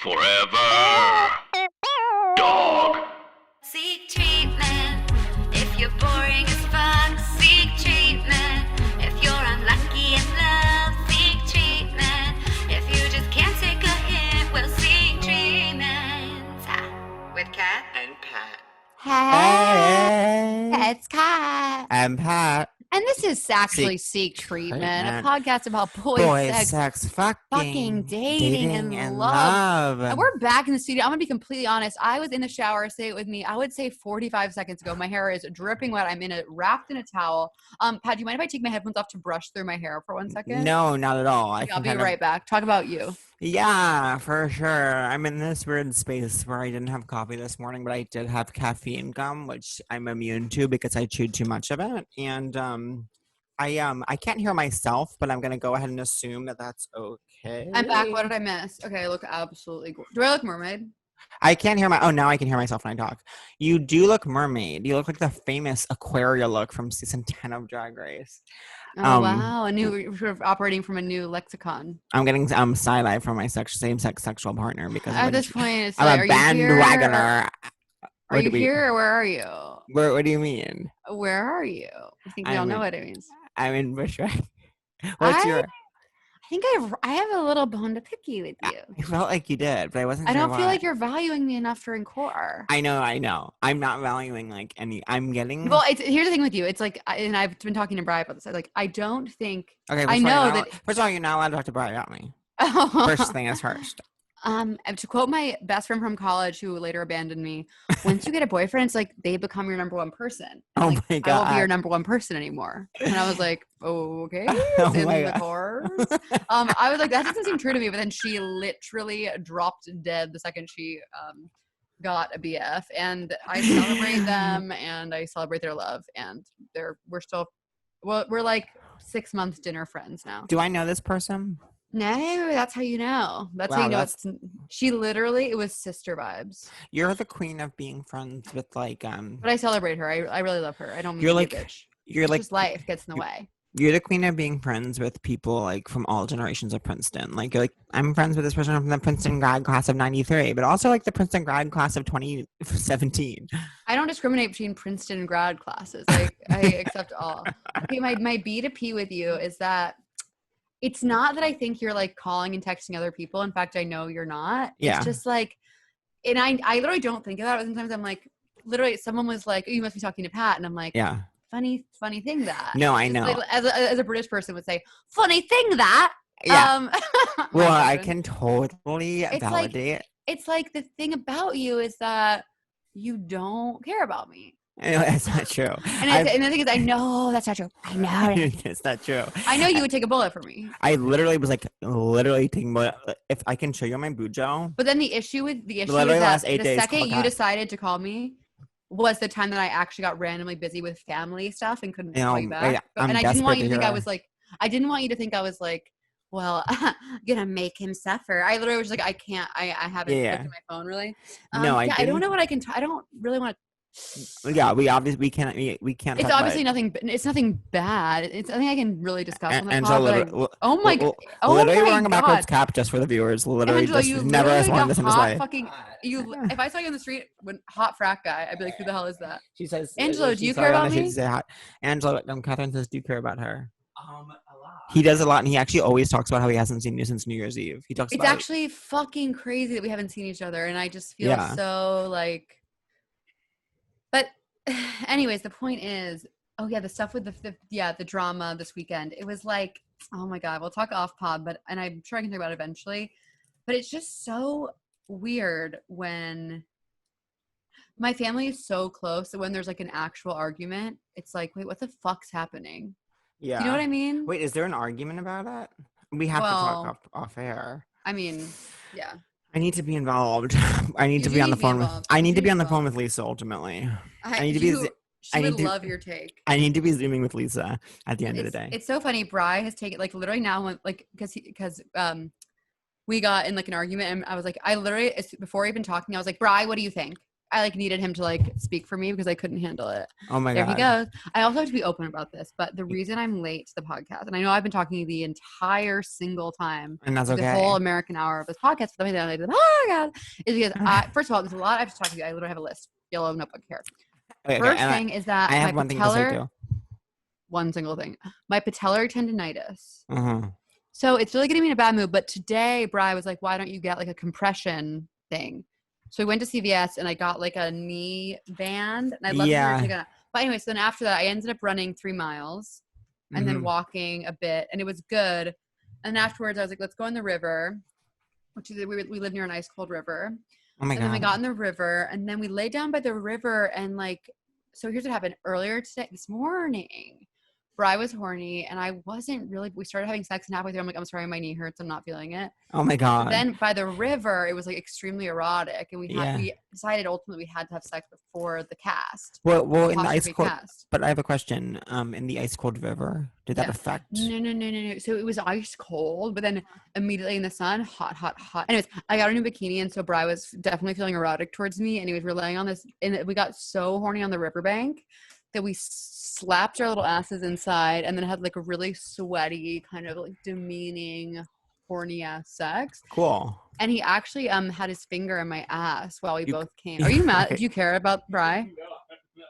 Forever. Dog. Seek treatment if you're boring as fuck. Seek treatment if you're unlucky in love. Seek treatment if you just can't take a hint. Well, seek treatment with Kat And Pat. Hey, It's Kat. I'm Pat. And this is actually Seek Treatment, a Treatment. podcast about boys, sex, fucking dating, and love. And we're back in the studio. I'm going to be completely honest. I was in the shower, say it with me, I would say 45 seconds ago. My hair is dripping wet. I'm wrapped in a towel. Pat, do you mind if I take my headphones off to brush through my hair for 1 second? No, not at all. I'll be right back. Talk about you. Yeah, for sure. I'm in this weird space where I didn't have coffee this morning, but I did have caffeine gum, which I'm immune to because I chewed too much of it. And I can't hear myself, but I'm gonna go ahead and assume that that's okay. I'm back. What did I miss? Okay, I look absolutely gorgeous. Do I look mermaid? I can't hear now I can hear myself when I talk. You do look mermaid. You look like the famous Aquaria look from season 10 of Drag Race. Oh, wow. We're operating from a new lexicon. I'm getting side-eye from my same-sex sexual partner because at this point, it's I'm like, a bandwagoner. Are you here or where are you? What do you mean? Where are you? I think we all know what it means. I'm in Bushwick. I think I have a little bone to pick you with you. I felt like you did, but I wasn't. I sure don't feel why. like you're valuing me enough during core. I know. I'm not valuing like any. I'm getting. Well, here's the thing with you. It's like, and I've been talking to Bri about this. I don't think. Okay. I know that. First of all, you're not allowed to talk to Bri about me. First thing is first. To quote my best friend from college who later abandoned me, once you get a boyfriend, it's like they become your number one person. Oh my God. I won't be your number one person anymore. And I was like, okay, Oh in my the God. course. I was like, that doesn't seem true to me. But then she literally dropped dead the second she got a BF. And I celebrate them and I celebrate their love. And we're like 6 months dinner friends now. Do I know this person? No, that's how you know. That's how you know. She literally, it was sister vibes. You're the queen of being friends with like But I celebrate her. I really love her. I don't mean You're to like- be a bitch. you're It's like just life gets in the way. You're the queen of being friends with people like from all generations of Princeton. Like you're like, I'm friends with this person from the Princeton grad class of 93, but also like the Princeton grad class of 2017. I don't discriminate between Princeton and grad classes. Like I accept all. Okay, my B to P with you is that it's not that I think you're like calling and texting other people. In fact, I know you're not. Yeah. It's just like, and I literally don't think of that. Sometimes I'm like, literally someone was like, oh, you must be talking to Pat. And I'm like, Yeah. funny thing that. No, I Just know. like, as a British person would say, funny thing that. Yeah. Well, my I husband. can totally It's like- validate. It's like the thing about you is that you don't care about me. That's not true. And the thing is, I know that's not true. I know. It's not true. I know you would take a bullet for me. I literally was like, taking. If I can show you my bujo. But then the issue is Literally that last 8 the days, second call you Kat. decided to call me was the time that I actually got randomly busy with family stuff and couldn't call you back. yeah, And I didn't desperate want you to think hear I was like, well, gonna make him suffer. I literally was like, I can't. I haven't Yeah. looked at my phone really. No, I I don't know didn't. what I can. I don't really want to. Yeah, we can't. We can't. It's talk obviously about nothing. It's nothing bad. It's nothing I can really discuss on the Angela, pod. Oh my god! literally Oh wearing my a backwards god! cap just for the viewers. Literally, Angela, just you never has literally worn got this in his hot life. fucking. If I saw you on the street, when hot frat guy, I'd be like, who the hell is that? She says, Angela, do she's you sorry care on about the street me? to say hot. Angela, Catherine says, do you care about her? A lot. He does a lot, and he actually always talks about how he hasn't seen you since New Year's Eve. He talks It's about actually fucking crazy that we haven't seen each other, and I just feel Yeah. so like. But, anyways, the point is, oh yeah, the stuff with the drama this weekend. It was like, oh my god, we'll talk off pod, and I'm sure I can talk about it eventually. But it's just so weird when my family is so close that when there's like an actual argument, it's like, wait, what the fuck's happening? Yeah. You know what I mean? Wait, is there an argument about it? We have to talk off air. I mean, yeah. I need to be involved. I need You to do be on need the to be phone with. involved. I You need do to be need on to the be phone with Lisa ultimately. I need to be. She I would need to- love your take. I need to be zooming with Lisa at the end of the day. It's so funny. Bri has taken like literally now when like because we got in like an argument and I was like before even talking I was like, Bri, what do you think? I like needed him to like speak for me because I couldn't handle it. Oh my There god. he goes. I also have to be open about this, but the reason I'm late to the podcast, and I know I've been talking the entire single time, And that's like okay. the whole American hour of this podcast, but oh my god, is because first of all, there's a lot I have to talk to you. I literally have a list, yellow notebook here. Okay, First and thing is that I have my one thing to say too. one single thing, my patellar tendonitis. Uh-huh. So it's really getting me in a bad mood. But today, Bri was like, why don't you get like a compression thing? So we went to CVS and I got like a knee band. And I love Yeah. But anyway, so then after that, I ended up running 3 miles and then walking a bit. And it was good. And afterwards, I was like, let's go in the river, which is, we live near an ice cold river. Oh my god. And then we got in the river and then we lay down by the river. And like, so here's what happened earlier today, this morning. Bri was horny and I wasn't really, we started having sex and halfway through I'm like, I'm sorry, my knee hurts, I'm not feeling it. Oh my god. But then by the river it was like extremely erotic and we decided ultimately we had to have sex before the cast. Well in the ice apostrophe cold cast. but I have a question. In the ice cold river, did that affect? No. So it was ice cold, but then immediately in the sun, hot. Anyways, I got a new bikini and so Bri was definitely feeling erotic towards me. Anyways, we're laying on this and we got so horny on the riverbank that we slapped our little asses inside and then had like a really sweaty kind of like demeaning horny ass sex. Cool. And he actually had his finger in my ass while we both came. Are you mad? Do you care about Bri?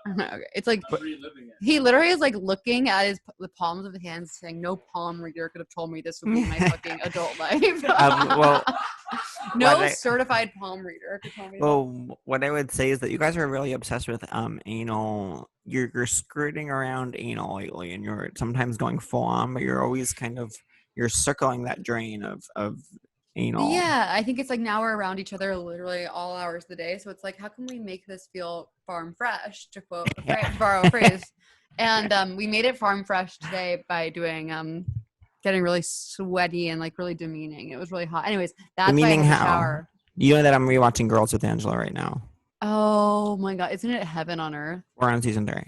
Okay. It's like he literally is like looking at the palms of his hands saying no palm reader could have told me this would be my fucking adult life. Well, no certified palm reader could tell me that. What I would say is that you guys are really obsessed with anal. You're skirting around anal lately and you're sometimes going full on, but you're always you're circling that drain of anal. Yeah, I think it's like now we're around each other literally all hours of the day. So it's like, how can we make this feel farm fresh, to quote, borrow a phrase. And we made it farm fresh today by doing, getting really sweaty and like really demeaning. It was really hot. Anyways, that's why I had to shower. You know that I'm rewatching Girls with Angela right now. Oh my God. Isn't it heaven on earth? We're on season 3.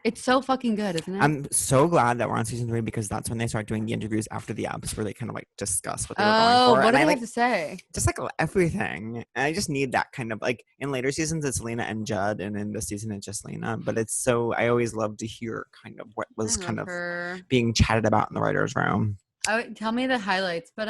It's so fucking good, isn't it? I'm so glad that we're on season 3 because that's when they start doing the interviews after the apps where they kind of like discuss what they were going for. What do they have to say? Just like everything. And I just need that kind of like in later seasons it's Lena and Judd and in this season it's just Lena. But it's so I always love to hear kind of what was kind of being chatted about in the writer's room. Tell me the highlights. But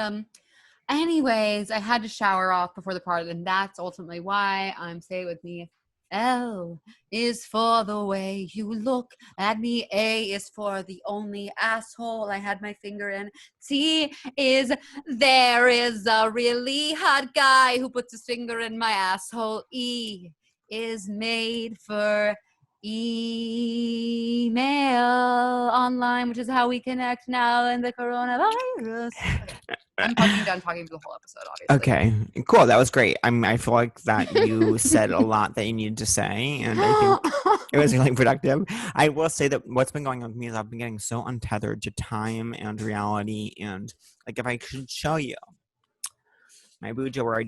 anyways, I had to shower off before the party, and that's ultimately why I'm say it with me. L is for the way you look at me. A is for the only asshole I had my finger in. T is there is a really hot guy who puts his finger in my asshole. E is made for email online, which is how we connect now in the coronavirus. I'm fucking done talking for the whole episode, obviously. Okay, cool. That was great. I feel like that you said a lot that you needed to say, and I think it was really productive. I will say that what's been going on with me is I've been getting so untethered to time and reality, and like if I could show you my Bujo where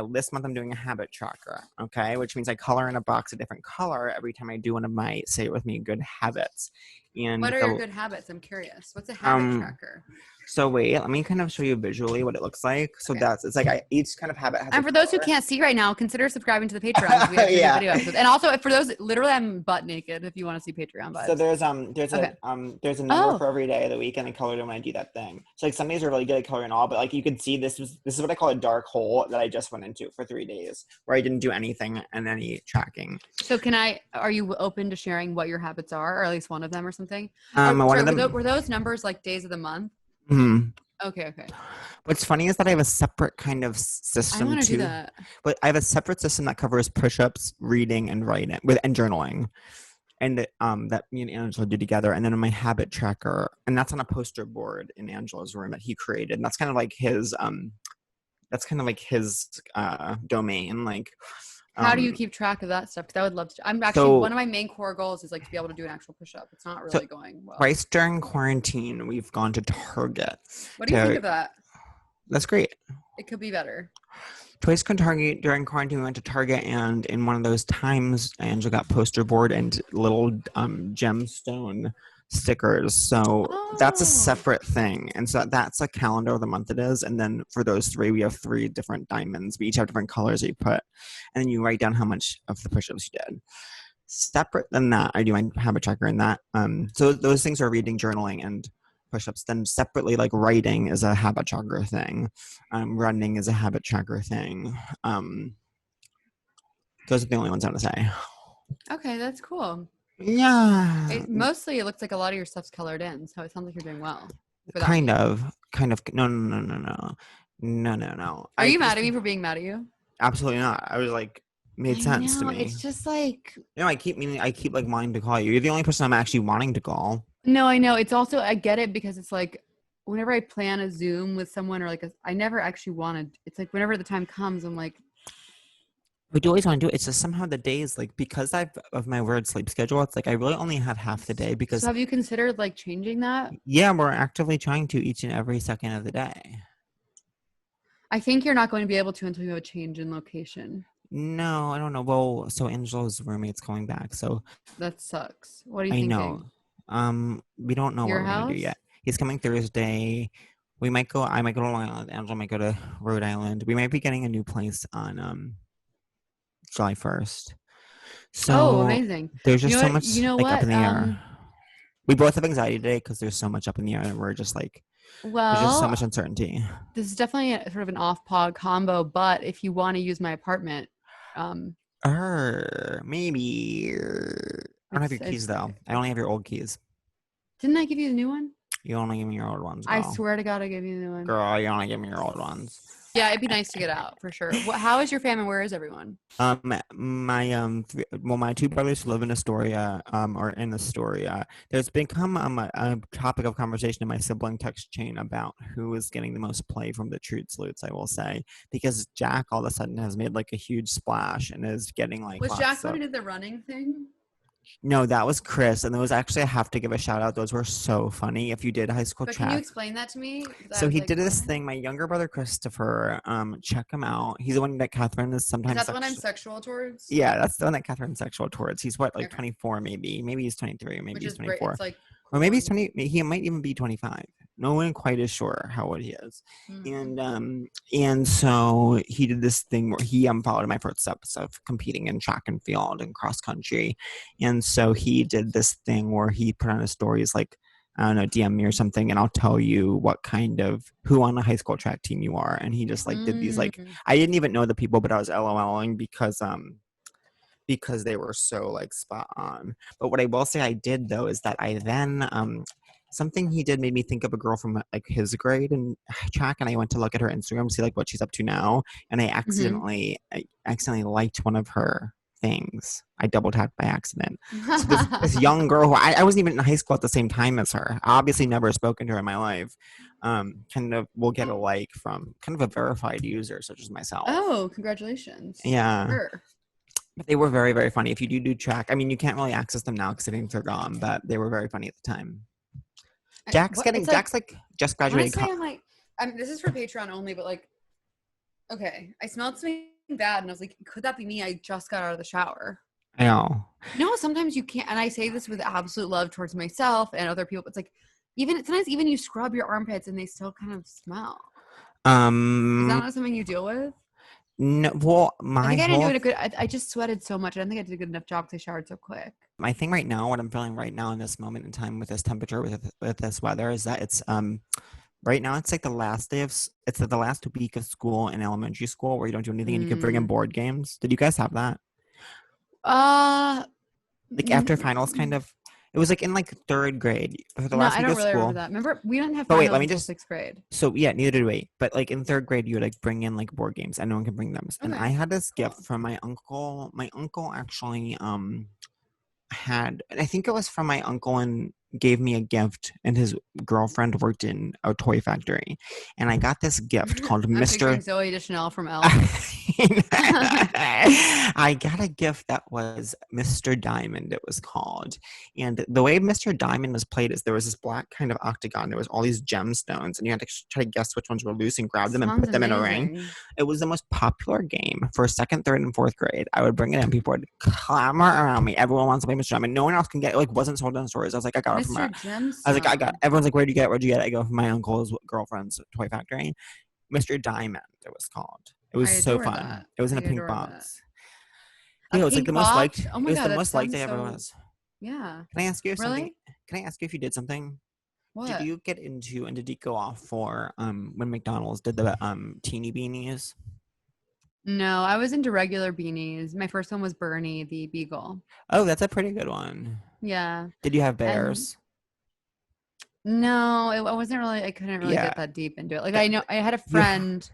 this month I'm doing a habit tracker, okay? Which means I color in a box a different color every time I do one of my, say it with me, good habits. And what are your good habits? I'm curious. What's a habit tracker? So wait, let me kind of show you visually what it looks like. So it's like each kind of habit has and for those who can't see right now, consider subscribing to the Patreon. We have video episodes. And also for those, literally I'm butt naked if you want to see Patreon vibes. So there's a number for every day of the week, and I colored them when I do that thing. So like some days are really good at coloring all, but like you can see this is what I call a dark hole that I just went into for 3 days where I didn't do anything and any tracking. So are you open to sharing what your habits are, or at least one of them or something? Were those numbers like days of the month? Mm-hmm. Okay. What's funny is that I have a separate kind of system I want to do that. But I have a separate system that covers push-ups, reading, and writing and journaling, and that me and Angela do together. And then in my habit tracker, and that's on a poster board in Angela's room that he created. And that's kind of like his domain. Like, how do you keep track of that stuff? Because I would love to. I'm actually one of my main core goals is like to be able to do an actual push-up. It's not really going well. Twice during quarantine, we've gone to Target. What do you think of that? That's great. It could be better. Twice during quarantine, we went to Target, and in one of those times, Angela got poster board and little gemstone stickers. So that's a Oh. separate thing. And so that's a calendar of the month it is. And then for those 3, we have 3 different diamonds. We each have different colors that you put. And then you write down how much of the push-ups you did. Separate than that, I do my habit tracker in that. So those things are reading, journaling, and push-ups. Then separately, like writing is a habit tracker thing. Running is a habit tracker thing. Those are the only ones I want to say. Okay, that's cool. Yeah. Mostly, it looks like a lot of your stuff's colored in, so it sounds like you're doing well. for that Kind week. of. No. Are you mad at me for being mad at you? Absolutely not. I was like, made sense to me. It's just like, I keep like wanting to call you. You're the only person I'm actually wanting to call. no, I know. It's also, I get it because it's like, whenever I plan a Zoom with someone or like, I never actually wanted, it's like whenever the time comes, I'm like, We do always want to do it. It's just somehow the days, like, because of my weird sleep schedule, it's like I really only have half the day because so have you considered like changing that? yeah, we're actively trying to each and every second of the day. I think you're not going to be able to until you have a change in location. No, I don't know. Well, so Angela's roommate's coming back, so That sucks. What are you I thinking? know. We don't know Your what we're gonna do house? yet. He's coming Thursday. I might go to Long Island. Angela might go to Rhode Island. We might be getting a new place on July 1st. So Oh, amazing. there's just You know so what? much You know like up what? in the air. We both have anxiety today because there's so much up in the air and we're just like there's just so Well, much uncertainty. this is definitely sort of an off-pod combo, but if you want to use my apartment, Maybe. I don't have your keys though. I only have your old keys. didn't I give you the new one? You only give me your old ones, girl. I swear to God, I gave you the new one. Girl, you only give me your old ones. Yeah, it'd be nice to get out for sure. How is your family? Where is everyone? My 2 brothers who live in Astoria, are in Astoria. There's become a topic of conversation in my sibling text chain about who is getting the most play from the Truth Salutes, I will say, because Jack all of a sudden has made like a huge splash and is getting like. Was Jack who did the running thing? No, that was Chris, and those actually I have to give a shout out. Those were so funny. If you did high school But track, can you explain that to me? so he did this thing. My younger brother Christopher, check him out. He's the one that Catherine is sometimes. Is that the one I'm sexual towards? Yeah, that's the one that Catherine's sexual towards. He's what, like Okay. 24, maybe he's 23, maybe he's 24, It's like, or maybe he's 20. He might even be 25. No one quite is sure how old he is. Mhm. And so he did this thing where he followed in my footsteps of competing in track and field and cross country, and so he did this thing where he put on his stories like, I don't know, DM me or something, and I'll tell you what kind of who on a high school track team you are. And he just like did these like, I didn't even know the people, but I was LOLing because they were so like spot on. But what I will say I did though is that I then something he did made me think of a girl from like his grade in track, and I went to look at her Instagram to see like what she's up to now, and I accidentally liked one of her things. I double tapped by accident. So this young girl who I wasn't even in high school at the same time as her. I obviously never spoken to her in my life. Kind of will get a like from kind of a verified user such as myself. Oh, congratulations. Yeah. Sure. But they were very, very funny. If you do track, I mean, you can't really access them now because I think they're gone, but they were very funny at the time. Jack's like just graduated. This is for Patreon only, but like, okay, I smelled something bad and I was like, could that be me? I just got out of the shower. I know. No, sometimes you can't, and I say this with absolute love towards myself and other people. It's like, sometimes even you scrub your armpits and they still kind of smell. Is that not something you deal with? No, well, I think I didn't do it good. I just sweated so much. I don't think I did a good enough job because I showered so quick. My thing right now, what I'm feeling right now in this moment in time with this temperature, with this weather, is that it's right now it's like the last week of school in elementary school where you don't do anything and you can bring in board games. Did you guys have that? Like after finals, kind of. It was like in like 3rd grade for the last week of school. I don't really remember that. Remember, we didn't have finals let me just 6th grade. So yeah, neither did we. But like in 3rd grade, you would like bring in like board games and no one can bring them. And I had this gift from my uncle. My uncle actually had, and I think it was from my uncle, and gave me a gift, and his girlfriend worked in a toy factory, and I got this gift called Mr. Zoe Deschanel from Elle. I got a gift that was Mr. Diamond, it was called. And the way Mr. Diamond was played is there was this black kind of octagon. There was all these gemstones, and you had to try to guess which ones were loose and grab them and put them in a ring. It was the most popular game for 2nd, 3rd, and 4th grade. I would bring it in, people would clamor around me. Everyone wants to play Mr. Diamond. No one else can get it. Like, wasn't sold in stores. I was like, I got got it from Mr. Gemstone. I was like, everyone's like, where'd you get it? Where'd you get it? I go, from my uncle's girlfriend's toy factory. Mr. Diamond, it was called. It was I so adore fun. that. It was in I a pink adore box. A Yeah, it was like pink the most liked. box? Oh my it was God, the that most liked I sounds ever so- was. Yeah. Can I ask you something? Really? Can I ask you if you did something? What? Did you get into and did you go off for when McDonald's did the teeny beanies? No, I was into regular beanies. My first one was Bernie the Beagle. Oh, that's a pretty good one. Yeah. Did you have And bears? no, I wasn't really, I couldn't really Yeah. get that deep into it. Like, Th- I know I had a Yeah. friend,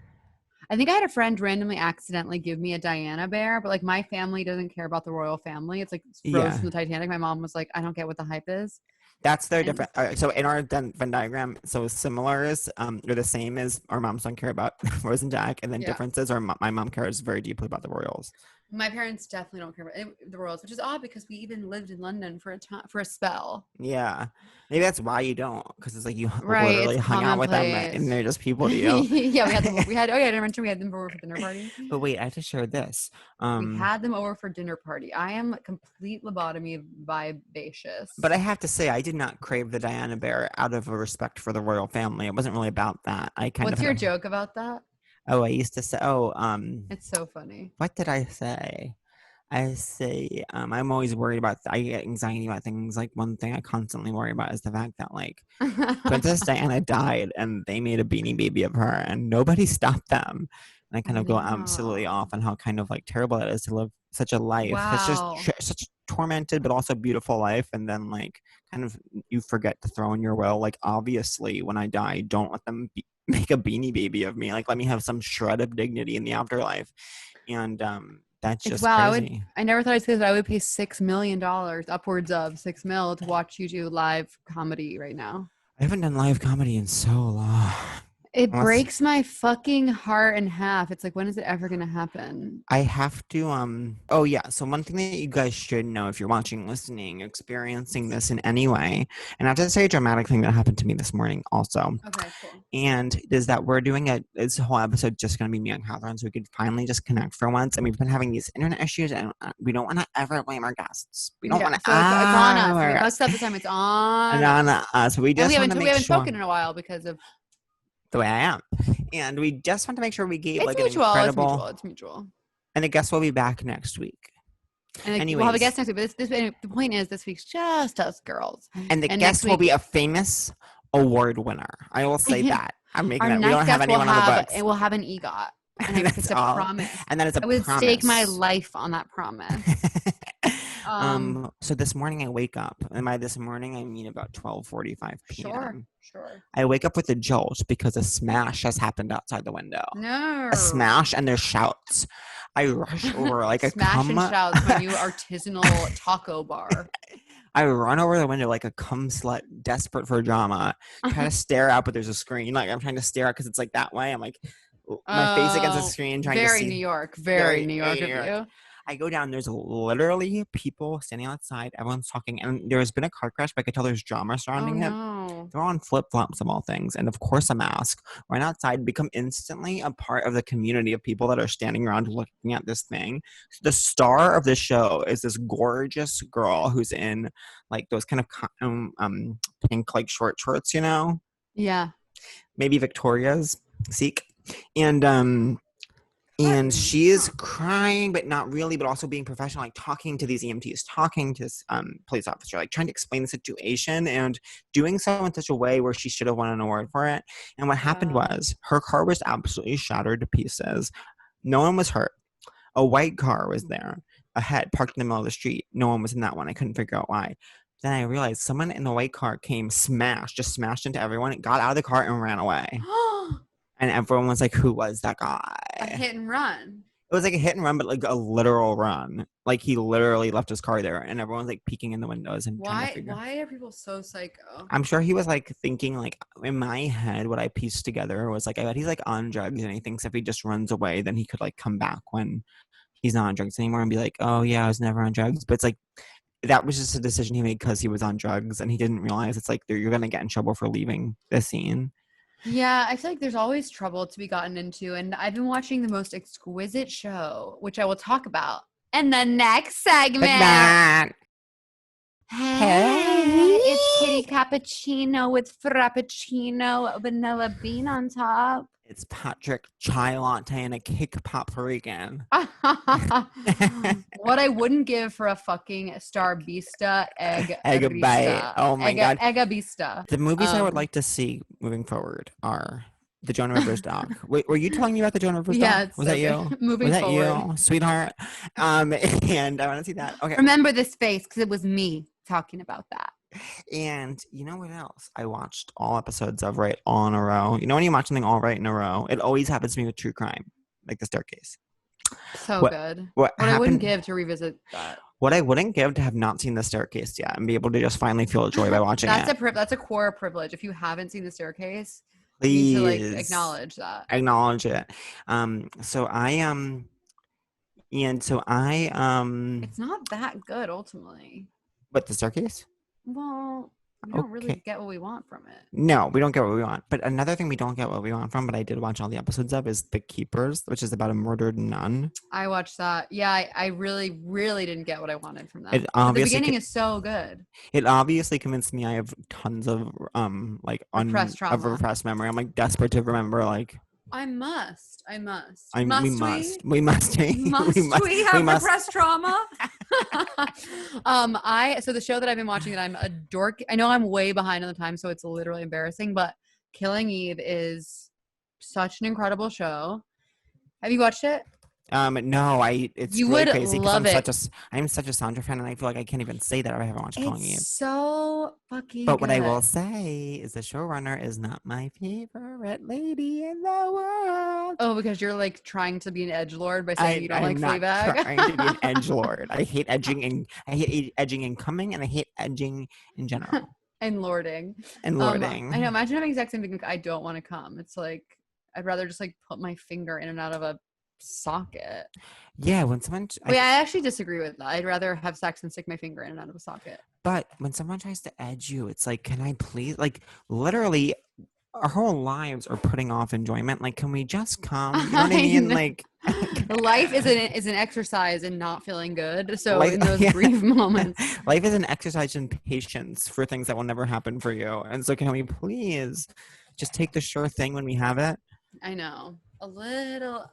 I think I had a friend randomly accidentally give me a Diana bear, but like my family doesn't care about the royal family. It's like Rose Yeah. from the Titanic. My mom was like, I don't get what the hype is. That's their And- different. So in our Venn diagram, so similar is or the same as our moms don't care about Rose and Jack, and then Yeah. differences are my mom cares very deeply about the royals. My parents definitely don't care about the royals, which is odd because we even lived in London for a spell. Yeah, maybe that's why you don't, because it's like you Right, literally it's hung out with them, commonplace. and they're just people to you. Yeah, we had them. We had. Oh yeah, I didn't mention we had them over for dinner party. But wait, I have to share this. We had them over for dinner party. I am complete lobotomy vivacious. But I have to say, I did not crave the Diana bear out of a respect for the royal family. It wasn't really about that. I kind What's of your had a- joke about that? Oh, I used to say, It's so funny. what did I say? I say, I'm always worried about, I get anxiety about things. Like one thing I constantly worry about is the fact that like Princess Diana died and they made a Beanie Baby of her and nobody stopped them. And I kind of go absolutely No. off on how kind of like terrible it is to live such a life. It's Wow. just such a tormented but also beautiful life. And then like kind of you forget to throw in your will. Like obviously when I die, don't let them make a Beanie Baby of me. Like let me have some shred of dignity in the afterlife. And that's Like, just wow, crazy. I never thought I'd say that I would pay $6 million, upwards of $6 million, to watch you do live comedy right now. I haven't done live comedy in so long. It Unless- breaks my fucking heart in half. It's like, when is it ever gonna happen? I have to oh yeah, so one thing that you guys should know if you're watching, listening, experiencing this in any way, and I have to say a dramatic thing that happened to me this morning also. Okay, cool. And is that we're doing this whole episode just gonna be me and Catherine, so we could finally just connect for once. And we've been having these internet issues and we don't wanna ever blame our guests. We don't wanna so it's on us. ever- We messed up this time. It's on and us. on us. We And just we want haven't, to we make haven't sure spoken in a while because of the way I am. And we just want to make sure we gave it's like mutual. an incredible It's mutual. and the guest will be back next week. And we'll have a Anyways. guest next week. But the point is, this week's just us girls. And the And guest next will week- be a famous award winner. I will say that. I'm making Our that. We next don't have guest will anyone on the have, books. and we'll have an EGOT. And That's it's a all. promise. And that is a I would promise. stake my life on that promise. So this morning I wake up, and by this morning I mean about 12:45 p.m. Sure. I wake up with a jolt because a smash has happened outside the window. No. A smash, and there's shouts. I rush over like a Smash and cum. shouts my new artisanal taco bar. I run over the window like a cum slut, desperate for drama. Try to stare out, but there's a screen. Like I'm trying to stare out because it's like that way. I'm like my face against the Oh, screen, trying to Very see. New York. Very New York of New York. you. I go down. There's literally people standing outside. Everyone's talking, and there's been a car crash, but I could tell there's drama Oh surrounding it. no. They're on flip flops of all things, and of course a mask. Run outside, become instantly a part of the community of people that are standing around looking at this thing. The star of the show is this gorgeous girl who's in like those kind of pink like short shorts, you know, Yeah. maybe Victoria's Seek, and she is crying, but not really, but also being professional, like talking to these EMTs, talking to this police officer, like trying to explain the situation and doing so in such a way where she should have won an award for it. And what happened Wow. was her car was absolutely shattered to pieces. No one was hurt. A white car was there, ahead, parked in the middle of the street. No one was in that one. I couldn't figure out why. Then I realized someone in the white car came, just smashed into everyone, got out of the car and ran away. And everyone was like, who was that guy? A hit and run. It was like a hit and run, but like a literal run. Like he literally left his car there, and everyone's like peeking in the windows and trying to figure. Why are people so psycho? I'm sure he was like thinking, like in my head, what I pieced together was like, I bet he's like on drugs, and he thinks if he just runs away, then he could like come back when he's not on drugs anymore and be like, oh yeah, I was never on drugs. But it's like that was just a decision he made because he was on drugs, and he didn't realize it's like you're gonna get in trouble for leaving the scene. Yeah, I feel like there's always trouble to be gotten into, and I've been watching the most exquisite show, which I will talk about in the next segment. Hey, it's Kitty Cappuccino with Frappuccino vanilla bean on top. It's Patrick Chai Latte and a cake paprika. What I wouldn't give for a fucking Starbista egg Egg bite. Oh my God. Eggabista. The movies I would like to see moving forward are the Joan Rivers doc. Wait, were you telling me about the Joan Rivers Yeah, doc? Was that you? Moving Was that forward. you, sweetheart? And I want to see that. Okay. Remember this face because it was me talking about that. And you know what else? I watched all episodes of Right All in a Row. You know when you watch something all right in a row, it always happens to me with true crime, like The Staircase. So good. What I wouldn't happened? give to revisit that. What I wouldn't give to have not seen The Staircase yet and be able to just finally feel joy by watching That's it. that's a core privilege. If you haven't seen The Staircase, Please you need to like acknowledge that. Acknowledge it. So I It's not that good ultimately. But The Staircase? Well, we don't really Okay. get what we want from it. No, we don't get what we want. But another thing we don't get what we want from, but I did watch all the episodes of, is The Keepers, which is about a murdered nun. I watched that. Yeah, I really, really didn't get what I wanted from that. It But the obviously beginning is so good. It obviously convinced me I have tons of Repressed trauma. of repressed memory. I'm like desperate to remember like I must. we must Must we have must. repressed trauma? So the show that I've been watching that I'm a dork. I know I'm way behind on the time, so it's literally embarrassing, but Killing Eve is such an incredible show. Have you watched it? No, it's You really would crazy love because I'm such a Sandra fan, and I feel like I can't even say that I haven't watched Killing Eve. It's so fucking But what I good. will say is the showrunner is not my favorite lady in the world. Oh, because you're like trying to be an edgelord by saying you don't like I'm not Fleabag. trying to be an edgelord. I hate edging and coming, and I hate edging in general And lording. and lording. I know. Imagine having exact same thing. Like, I don't want to come. It's like I'd rather just like put my finger in and out of a socket. Yeah, when someone Wait, I actually disagree with that. I'd rather have sex than stick my finger in and out of a socket. but when someone tries to edge you, it's like, can I please? Like, literally, our whole lives are putting off enjoyment. Like, can we just come? You know what I I mean? know. Like, Life is an exercise in not feeling good. So Life- in those yeah. brief moments, life is an exercise in patience for things that will never happen for you. And so, can we please just take the sure thing when we have it? I know a little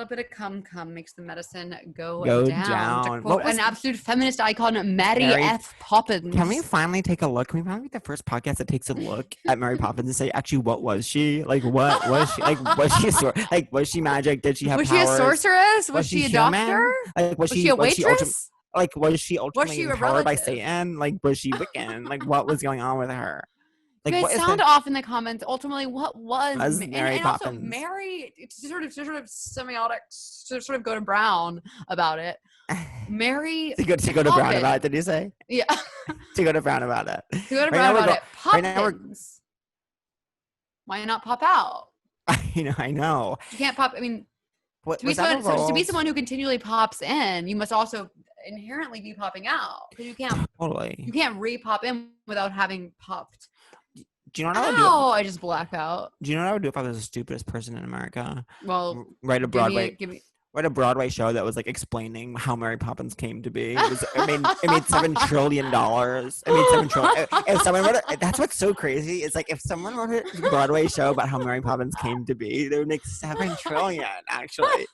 bit of cum makes the medicine go Go down. down. To What quote was an the- absolute feminist icon, Mary Mary- F. Poppins. Can we finally take a look? Can we finally be the first podcast that takes a look at Mary Poppins and say, actually, what was she? Like, what was she? Like, was she magic? Did she have Was powers? she a sorceress? Was she a human? doctor? Like, Was she a waitress? Was she ultimately she a empowered by relative? Satan? Like, was she Wiccan? Like, what was going on with her? Like, You what guys is sound the- off in the comments. Ultimately, what was Mary and also Poppins? Mary? It's sort of semiotic to sort of go to Brown about it. Mary to go to Brown Poppins. about it? Did you say Yeah, to go to Brown about it? to go to Right now Brown we're about it. right now we're- Poppins. Why not pop out? I know. You can't pop. I mean, What, to be was that a role? someone who continually pops in, you must also inherently be popping out because you Totally. can't re-pop in without having popped. Do you know what I would do? Ow! I just black out. Do you know what I would do if I was the stupidest person in America? Well, Write a Broadway. give me. Write a Broadway show that was like explaining how Mary Poppins came to be. It made $7 trillion. It made $7 trillion. If someone wrote it, that's what's so crazy. It's like if someone wrote a Broadway show about how Mary Poppins came to be, they would make $7 trillion. Actually,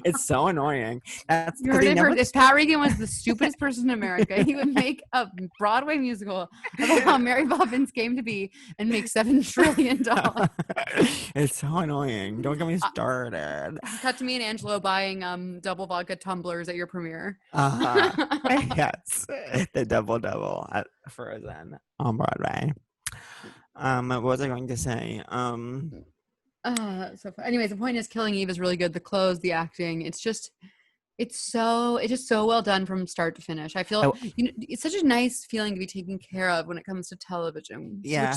it's so annoying. That's You because heard they it never. first. If Pat Regan was the stupidest person in America, he would make a Broadway musical about how Mary Poppins came to be and make $7 trillion. It's so annoying. Don't get me started. Cut to me and Angelo buying double vodka tumblers at your premiere. Yes, the double at Frozen on Broadway. What was I going to say? So anyways, the point is Killing Eve is really good. The clothes, the acting, it's just so well done from start to finish. I feel it's such a nice feeling to be taken care of when it comes to television. Yeah.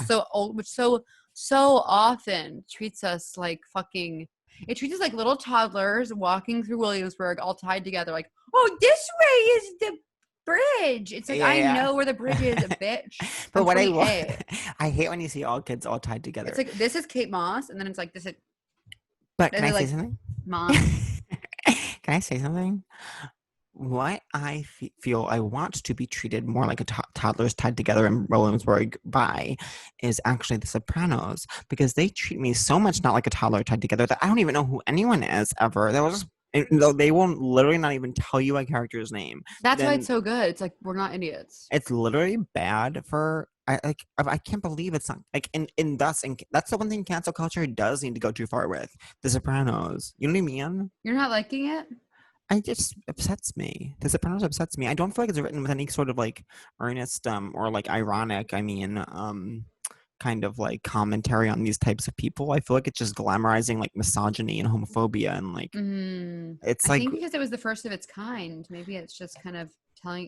Which so often treats us like fucking. It treats us like little toddlers walking through Williamsburg, all tied together. Like, oh, this way is the bridge. It's like I know where the bridge is, bitch. But what I hate when you see all kids all tied together. It's like this is Kate Moss, and then it's like this is. But can I say like, something? Mom. Can I say something? what I feel I want to be treated more like a toddlers tied together in Williamsburg by is actually The Sopranos, because they treat me so much not like a toddler tied together that I don't even know who anyone is ever. They won't literally not even tell you a character's name. That's why Then it's so good. It's like we're not idiots. it's literally bad for I can't believe it's not like and that's the one thing cancel culture does need to go too far with The Sopranos. You know what I mean? You're not liking it? I just upsets me. The Sopranos upsets me. I don't feel like it's written with any sort of like earnest or like ironic. I mean, kind of like commentary on these types of people. I feel like it's just glamorizing like misogyny and homophobia and like it's I like think because it was the first of its kind, maybe it's just kind of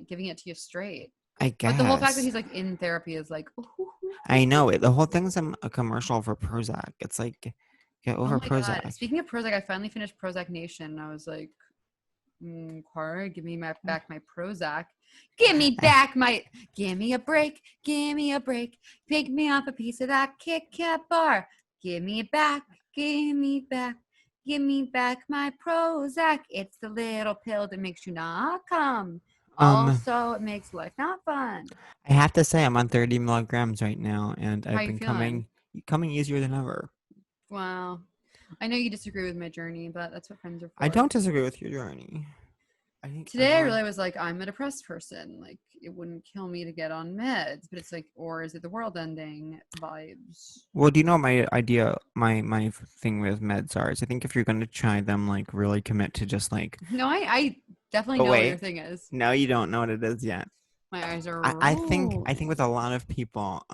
giving it to you straight. I But the whole fact that guess he's like in therapy is like, I know it. The whole thing's a commercial for Prozac. It's like get oh over my god. Prozac. Speaking of Prozac, I finally finished Prozac Nation. And I was like, Cora, give me back my Prozac. Give me back my, give me a break, pick me off a piece of that Kit Kat bar. Give me back my Prozac. It's the little pill that makes you not come. Also, it makes life not fun. I have to say I'm on 30 milligrams right now, and How I've you been feeling? coming easier than ever. Wow. I know you disagree with my journey, but that's what friends are for. I don't disagree with your journey. I think Today I really was like, I'm a depressed person. Like, it wouldn't kill me to get on meds, but it's like, or is it the world ending vibes? Well, do you know my idea? My thing with meds are is I think if you're going to try them, like really commit to just like. No, I definitely Oh know what your wait, thing is. no, you don't know what it is yet. My eyes are I think with a lot of people,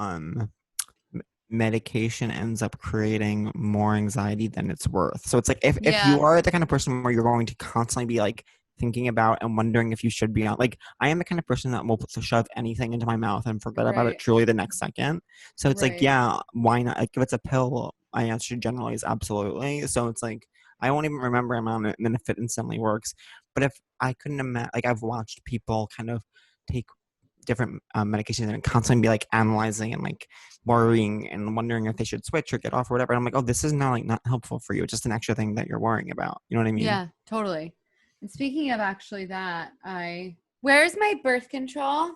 medication ends up creating more anxiety than it's worth. So it's like if you Yeah, are the kind of person where you're going to constantly be like thinking about and wondering if you should be on, like I am the kind of person that will shove anything into my mouth and forget about it right, truly the next second. So it's like, right. yeah, why not? Like if it's a pill, my answer generally is absolutely. So it's like I won't even remember I'm on it, and then if it instantly works. But if I couldn't imagine, like I've watched people kind of take different medications and constantly be like analyzing and like worrying and wondering if they should switch or get off or whatever. And I'm like, oh, this is not like not helpful for you. It's just an extra thing that you're worrying about. You know what I mean? Yeah, totally. And speaking of actually that, where's my birth control?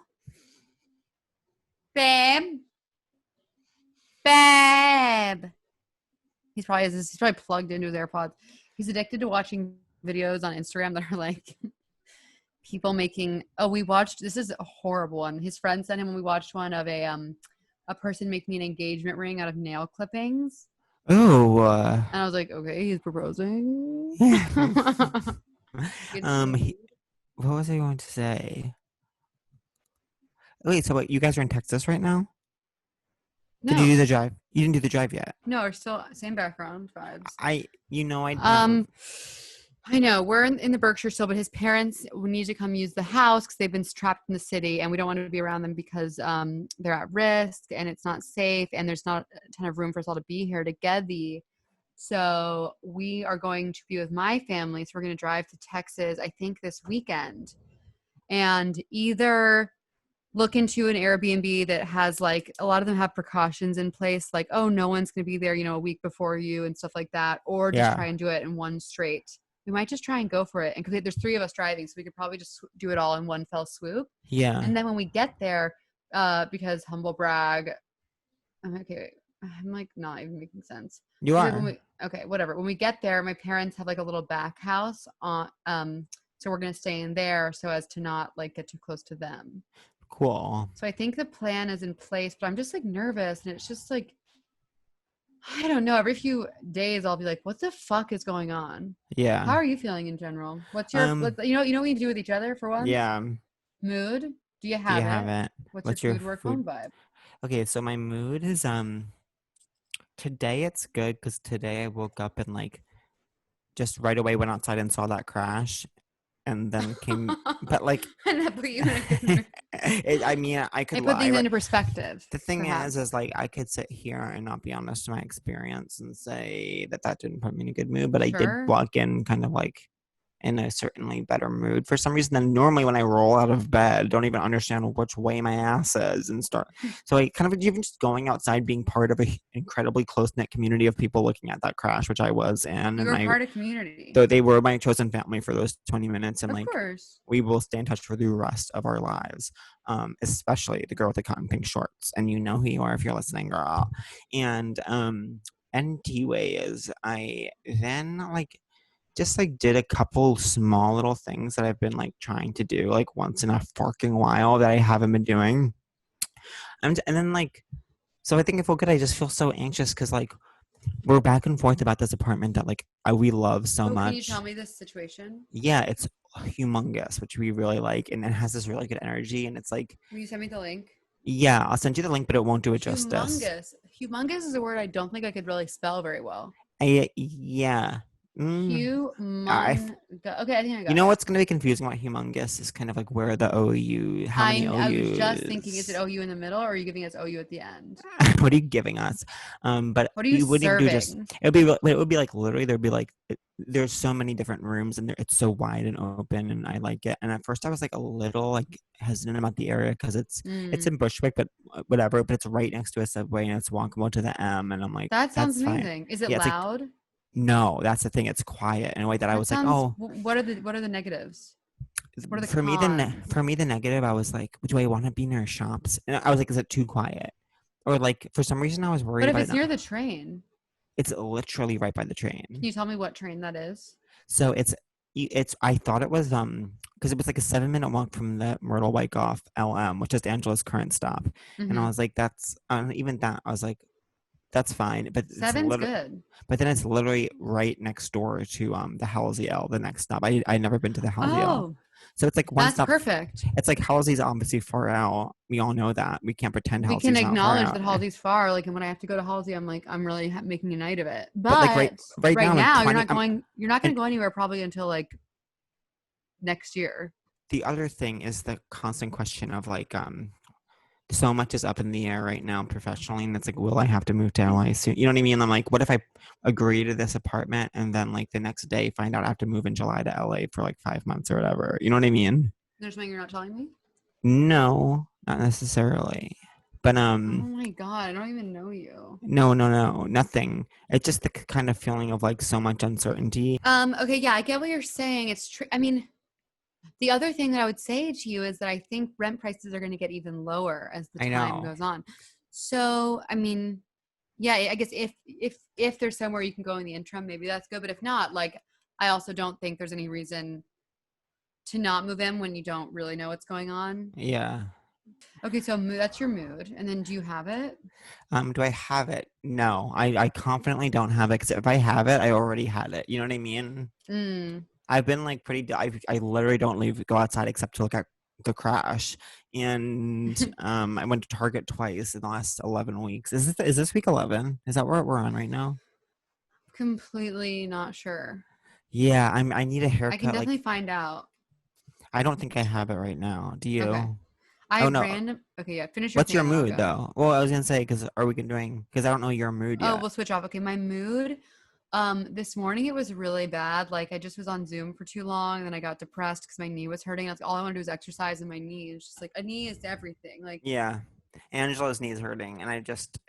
Babe. Babe. He's probably plugged into his AirPods. He's addicted to watching videos on Instagram that are like people making. Oh, we watched. This is a horrible one. His friend sent him when we watched one of a person making an engagement ring out of nail clippings. Ooh. And I was like, okay, he's proposing. What was I going to say? Wait, so what? You guys are in Texas right now? No, Did you do the drive? You didn't do the drive yet. no, we're still same background vibes. I know. I know we're in the Berkshire still, but his parents need to come use the house because they've been trapped in the city, and we don't want to be around them because they're at risk and it's not safe, and there's not a ton of room for us all to be here together. So we are going to be with my family. So we're going to drive to Texas, I think this weekend, and either look into an Airbnb that has like a lot of them have precautions in place, like, oh, no one's going to be there, a week before you and stuff like that, or just try and do it in one straight. We might just try and go for it. And because there's 3 of us driving, so we could probably just do it all in one fell swoop. Yeah. And then when we get there, because humble brag, okay, I'm like not even making sense. You are. Okay, whatever. When we get there, my parents have like a little back house on, so we're going to stay in there so as to not like get too close to them. Cool. So I think the plan is in place, but I'm just like nervous, and it's just like, I don't know. Every few days I'll be like, what the fuck is going on? Yeah. How are you feeling in general? What's your, you know what we need to do with each other for once? Yeah. Mood? Do you have it? What's your food work home vibe? Okay, so my mood is today it's good because today I woke up and like just right away went outside and saw that crash and then came but like and that put you in a good mood. I mean I could it put lie, things right? into perspective. The thing perhaps. is like I could sit here and not be honest to my experience and say that didn't put me in a good mood, but I did walk in kind of like in a certainly better mood for some reason than normally when I roll out of bed. Don't even understand which way my ass is and start. So I kind of even just going outside, being part of a incredibly close knit community of people looking at that crash, which I was in, You and were I part of community. though they were my chosen family for those 20 minutes, and Of like course. we will stay in touch for the rest of our lives. Especially the girl with the cotton pink shorts, and you know who you are if you're listening, girl. And anyways, I then like just like did a couple small little things that I've been like trying to do like once in a fucking while that I haven't been doing. And then like, so I think I feel good. I just feel so anxious because like we're back and forth about this apartment that like we love so Oh, much. can you tell me this situation? Yeah, it's humongous, which we really like, and it has this really good energy. And it's like, Will you send me the link? yeah, I'll send you the link, but it won't do it justice. Humongous. Humongous is a word I don't think I could really spell very well. Yeah. Humongous. Okay, I think I got You know it. what's going to be confusing about humongous is kind of like where the OU, how many OUs. I was just thinking, is it OU in the middle, or are you giving us OU at the end? What are you giving us? But What are you wouldn't even do just. serving? It would be like literally there'd be like there's so many different rooms and it's so wide and open and I like it. And at first I was like a little like hesitant about the area because it's in Bushwick, but whatever. But it's right next to a subway and it's walkable to the M. And I'm like, That sounds that's fine. amazing. Is it Yeah, it's like, loud? no, that's the thing. It's quiet in a way that I That was like, sounds. oh, What are the negatives? What are the for me cons? for me the negative, I was like, do I want to be near shops? And I was like, is it too quiet? Or like for some reason I was worried But if about it's it. near the train, It's literally right by the train. can you tell me what train that is? So it's I thought it was because it was like a 7-minute walk from the Myrtle Wyckoff LM, which is Angela's current stop. And I was like, that's even that I was like, that's fine. But it's Seven's good. But then it's literally right next door to the Halsey L, the next stop. I'd never been to the Halsey L. Oh, So it's like one that's stop. perfect. It's like Halsey's obviously far out. We all know that. We can't pretend We Halsey's can not far acknowledge out. that Halsey's far. Like, and when I have to go to Halsey, I'm like, I'm really making a night of it. But, like, right now, like, now 20 you're not going. You're not going and- to go anywhere probably until like next year. The other thing is the constant question of like so much is up in the air right now professionally, and it's like, will I have to move to LA soon? You know what I mean? I'm like, what if I agree to this apartment and then like the next day find out I have to move in July to LA for like 5 months or whatever? You know what I mean? There's something you're not telling me? No, not necessarily. But Oh my god, I don't even know you. no, nothing. It's just the kind of feeling of like so much uncertainty. Okay, yeah, I get what you're saying. It's true. I mean, the other thing that I would say to you is that I think rent prices are going to get even lower as the time goes on. So, I mean, yeah, I guess if there's somewhere you can go in the interim, maybe that's good. But if not, like, I also don't think there's any reason to not move in when you don't really know what's going on. Yeah. Okay, so that's your mood. And then do you have it? Do I have it? No, I confidently don't have it because if I have it, I already had it. You know what I mean? I've been like I literally don't go outside except to look at the crash. And I went to Target twice in the last 11 weeks. Is this week 11? Is that what we're on right now? Completely not sure. Yeah, I need a haircut. I can definitely find out. I don't think I have it right now. Do you? Okay. Okay, yeah. Finish your What's your thing and I'll mood go. though? Well, I was gonna say because I don't know your mood yet. Oh, we'll switch off. Okay, my mood. This morning it was really bad. Like I just was on Zoom for too long, and then I got depressed because my knee was hurting. That's all I want to do is exercise, and my knee is just like a knee is everything. Like yeah, Angela's knee's hurting, and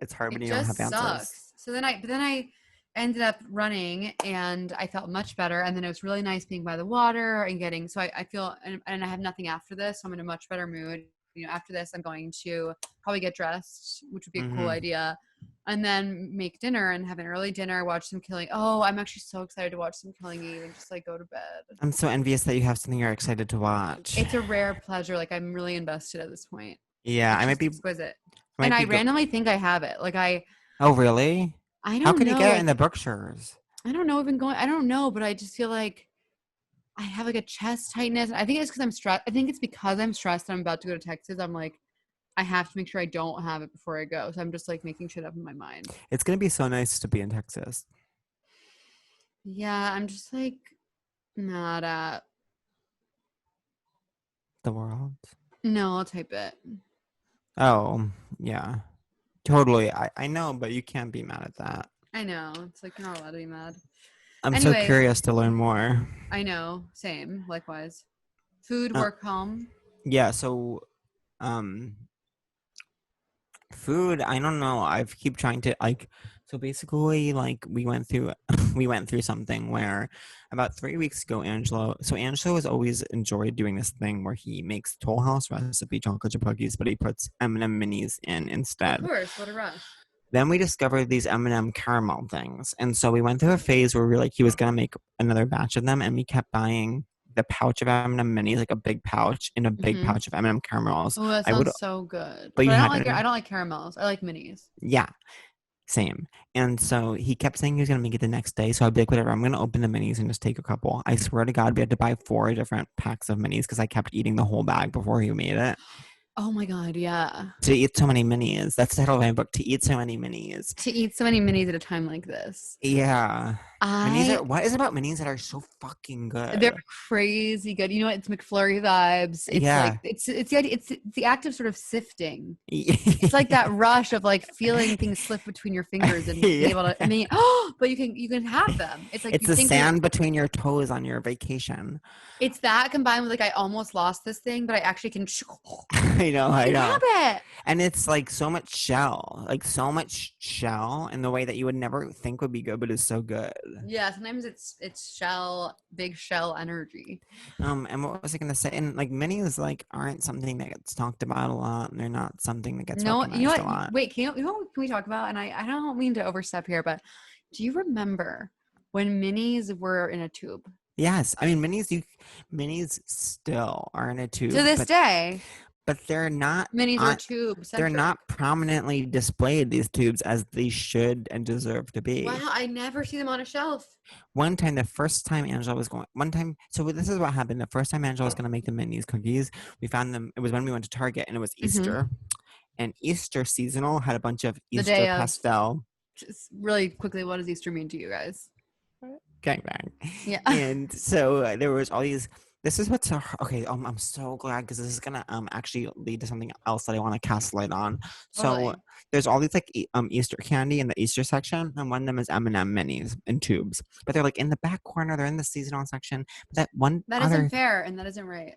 it's hard when you don't have answers. Sucks. So then I ended up running, and I felt much better. And then it was really nice being by the water and getting. So I feel, and I have nothing after this. So I'm in a much better mood. You know, after this, I'm going to probably get dressed, which would be a cool idea, and then make dinner and have an early dinner, watch some Killing. Oh, I'm actually so excited to watch some Killing Eve and just like go to bed. I'm so envious that you have something you're excited to watch. It's a rare pleasure. Like I'm really invested at this point. Yeah, I might be exquisite. And I randomly think I have it. Like Oh, really? I don't know. How can you get it in the Berkshires? I don't know. I don't know, but I just feel like I have like a chest tightness. I think it's because I'm stressed. I think it's because I'm stressed and I'm about to go to Texas. I'm like, I have to make sure I don't have it before I go. So I'm just like making shit up in my mind. It's going to be so nice to be in Texas. Yeah, I'm just like not at the world. No, I'll type it. Oh, yeah. Totally. I know, but you can't be mad at that. I know. It's like you're not allowed to be mad. I'm so Anyways, curious to learn more. I know. Same. Likewise. Food, Uh, work, home. yeah, so um food, I don't know. I've keep trying to like so basically like we went through we went through something where about 3 weeks ago Angelo has always enjoyed doing this thing where he makes Toll House recipe chocolate chip cookies, but he puts M&M minis in Of instead. course. What a rush. Then we discovered these M&M caramel things. And so we went through a phase where we were like, he was going to make another batch of them. And we kept buying the pouch of M&M minis, like a big pouch and a big Mm-hmm. pouch of M&M caramels. Oh, that I would, sounds so good. but But you I don't had like. to, I don't like caramels. I like minis. yeah, same. And so he kept saying he was going to make it the next day. So I'd be like, whatever, I'm going to open the minis and just take a couple. I swear to God, we had to buy 4 different packs of minis because I kept eating the whole bag before he made it. Oh my God. Yeah. To eat so many minis. That's the title of my book, To Eat So Many Minis. To eat so many minis at a time like this. Yeah. What is it about minis that are so fucking They're good? crazy good. You know what? It's McFlurry vibes. It's like Yeah. it's the idea, it's the act of sort of sifting. It's like that rush of like feeling things slip between your fingers and being able to. I mean, but you can have them. It's like It's you the think sand between your toes on your vacation. it's that combined with like I almost lost this thing, but I actually can. I know. Grab it. And it's like so much shell, in the way that you would never think would be good, but is so good. Yeah, sometimes it's big shell energy. And what was I gonna say? And like minis like aren't something that gets talked about a lot, and they're not something that gets No, you know recognized a what? lot. Wait, you know what can we talk about? And I don't mean to overstep here, but do you remember when minis were in a tube? Yes, I mean minis still are in a To tube, this day, but they're not minis on, are tube they're centric. not prominently displayed, these tubes, as they should and deserve to be. Wow, I never see them on a shelf. One time, the first time Angela was going, so this is what happened. The first time Angela was going to make the minis cookies, we found them. It was when we went to Target, and it was Easter, and Easter seasonal had a bunch of The Easter day of. pastel Just really quickly, what does Easter mean to you guys? gangbang. Yeah. And so there was all these. This is what's okay. I'm so glad because this is gonna actually lead to something else that I want to cast light on. So Totally. there's all these like Easter candy in the Easter section, and one of them is M&M minis in tubes, but they're like in the back corner. They're in the seasonal section. But that one That other isn't fair and that isn't right.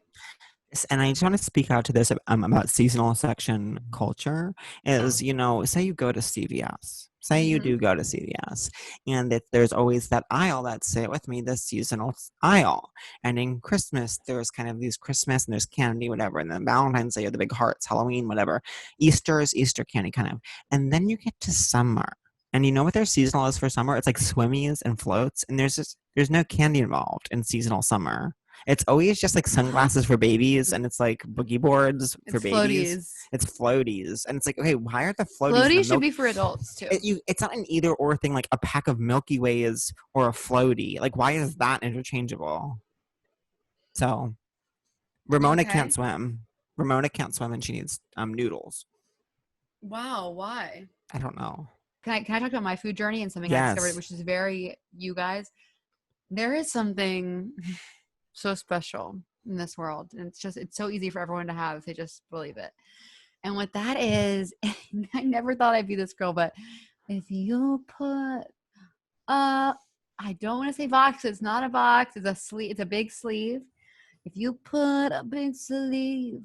and I just want to speak out to this about seasonal section culture is, say you go to CVS. Say you do go to CVS, and there's always that aisle that's, say it with me, the seasonal aisle. And in Christmas, there's kind of these Christmas and there's candy, whatever. And then Valentine's Day are the big hearts, Halloween, whatever. Easter is Easter candy, kind of. And then you get to summer. And you know what their seasonal is for summer? It's like swimmies and floats. And there's no candy involved in seasonal summer. It's always just like sunglasses for babies, and it's like boogie boards for It's babies. floaties. It's floaties, and it's like, okay, why are the floaties? Floaties should be for adults too. It's not an either or thing, like a pack of Milky Ways or a floaty. Like, why is that interchangeable? So, Ramona can't swim. Ramona can't swim, and she needs noodles. Wow, why? I don't know. Can I talk about my food journey and something I discovered, which is very you guys? There is something so special in this world, and it's so easy for everyone to have if they just believe it. And what that is, I never thought I'd be this girl, but if you put I don't want to say box, it's not a box, it's a sleeve, it's a big sleeve. If you put a big sleeve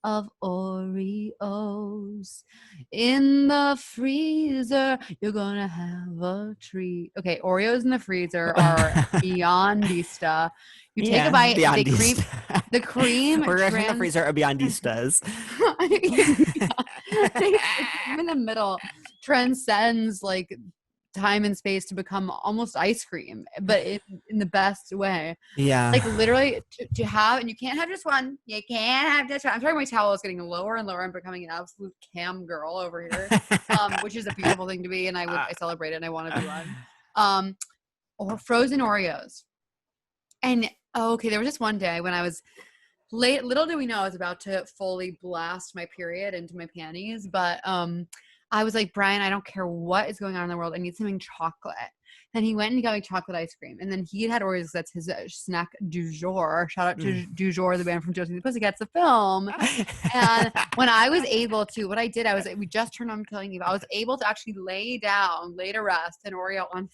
of Oreos in the freezer, you're gonna have a treat. Okay, Oreos in the freezer are beyondista. You take a bite, the cream. Oreos in the freezer are beyondistas. In the middle transcends like time and space to become almost ice cream, but in the best way. Yeah. Like literally to have, and you can't have just one. You can't have just one. I'm sorry, my towel is getting lower and lower. I'm becoming an absolute cam girl over here, which is a beautiful thing to be, and I celebrate it, and I want to be one. Or frozen Oreos. And okay, there was this one day when I was late. Little did we know I was about to fully blast my period into my panties, but I was like, Brian, I don't care what is going on in the world. I need something chocolate. Then he went and he got me chocolate ice cream. And then he had Oreos. That's his snack du jour. Shout out to Du Jour, the band from Josie and the Pussycats, the film. And when I was able to, what I did, we just turned on Killing Eve. I was able to actually lay to rest an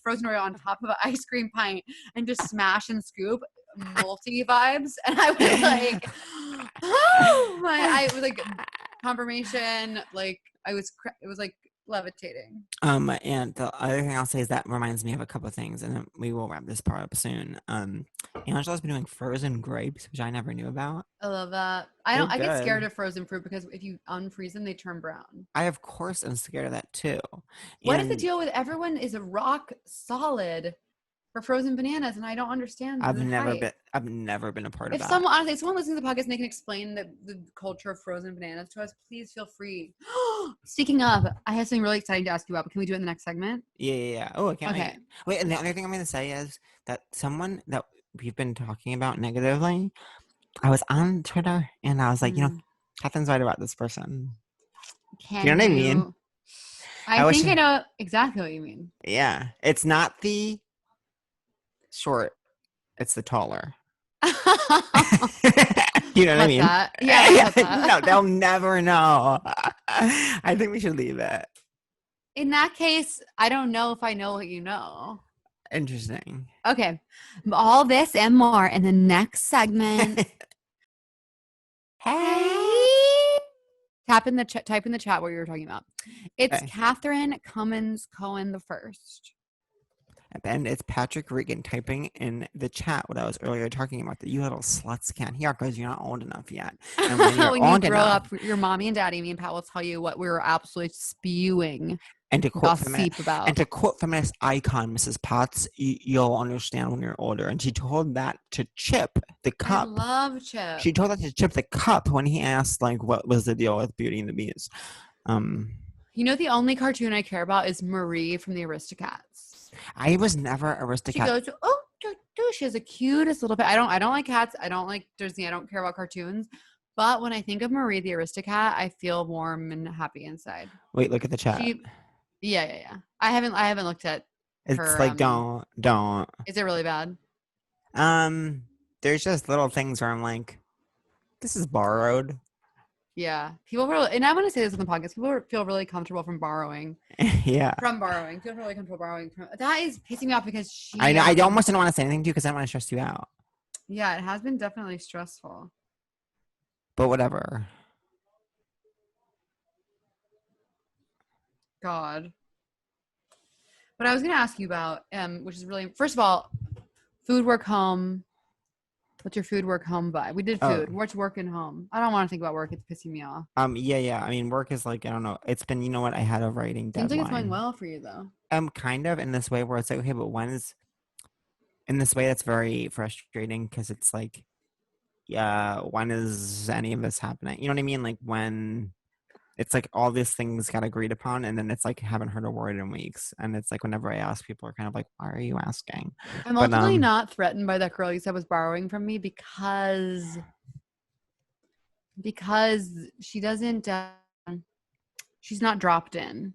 frozen Oreo on top of an ice cream pint and just smash and scoop multi vibes. And I was like, I was like confirmation. Like it was like levitating. And the other thing I'll say is that reminds me of a couple of things, and then we will wrap this part up soon. Angela's been doing frozen grapes, which I never knew about. I love that. I get scared of frozen fruit because if you unfreeze them, they turn brown. I of course am scared of that too. What is the deal with everyone is a rock solid for frozen bananas, and I don't understand. I've never been a part of that. If someone listening to the podcast and they can explain the culture of frozen bananas to us, please feel free. Speaking of, I have something really exciting to ask you about, but can we do it in the next segment? Yeah. Oh, I can't Okay. wait. And the other thing I'm going to say is that someone that we've been talking about negatively, I was on Twitter and I was like, Catherine's right about this person. You know what I mean? I think I know exactly what you mean. Yeah. It's not the short, it's the taller. You know what I mean? That? Yeah. No, they'll never know. I think we should leave it. In that case, I don't know if I know what you know. Interesting. Okay. All this and more in the next segment. Hey. Type in the chat what you were talking about. It's Okay. Catherine Cummins Cohen the first. And it's Patrick Regan typing in the chat what I was earlier talking about, that you little sluts can't hear because you're not old enough yet. And when you're when old you grow enough, up, your mommy and daddy, me and Pat will tell you what we were absolutely spewing and to quote about. And to quote feminist icon Mrs. Potts, you'll understand when you're older. And she told that to Chip the cup. I love Chip. She told that to Chip the cup when he asked like what was the deal with Beauty and the Beast. You know, the only cartoon I care about is Marie from the Aristocats. I was never Aristocat. She goes, oh, she has the cutest little bit. I don't like cats. I don't like Disney. I don't care about cartoons. But when I think of Marie the Aristocat, I feel warm and happy inside. Wait, look at the chat. Yeah. I haven't looked at it's her. Like don't. Is it really bad? There's just little things where I'm like, this is borrowed. Yeah, people really, and I want to say this on the podcast. People feel really comfortable from borrowing. Yeah. From borrowing, feel really comfortable borrowing. That is pissing me off because I know. I almost didn't want to say anything to you because I don't want to stress you out. Yeah, it has been definitely stressful. But whatever. God. But I was going to ask you about, which is really, first of all, food, work, home. What's your food, work, home vibe? We did food. What's work and home? I don't want to think about work. It's pissing me off. Yeah. I mean, work is like, I don't know. It's been, you know what? I had a writing deadline. Seems like it's going well for you, though. Kind of in this way where it's like, okay, but in this way that's very frustrating because it's like, yeah, when is any of this happening? You know what I mean? Like when it's like all these things got agreed upon and then it's like haven't heard a word in weeks. And it's like whenever I ask, people are kind of like, why are you asking? I'm ultimately not threatened by that girl you said was borrowing from me because she doesn't, she's not dropped in.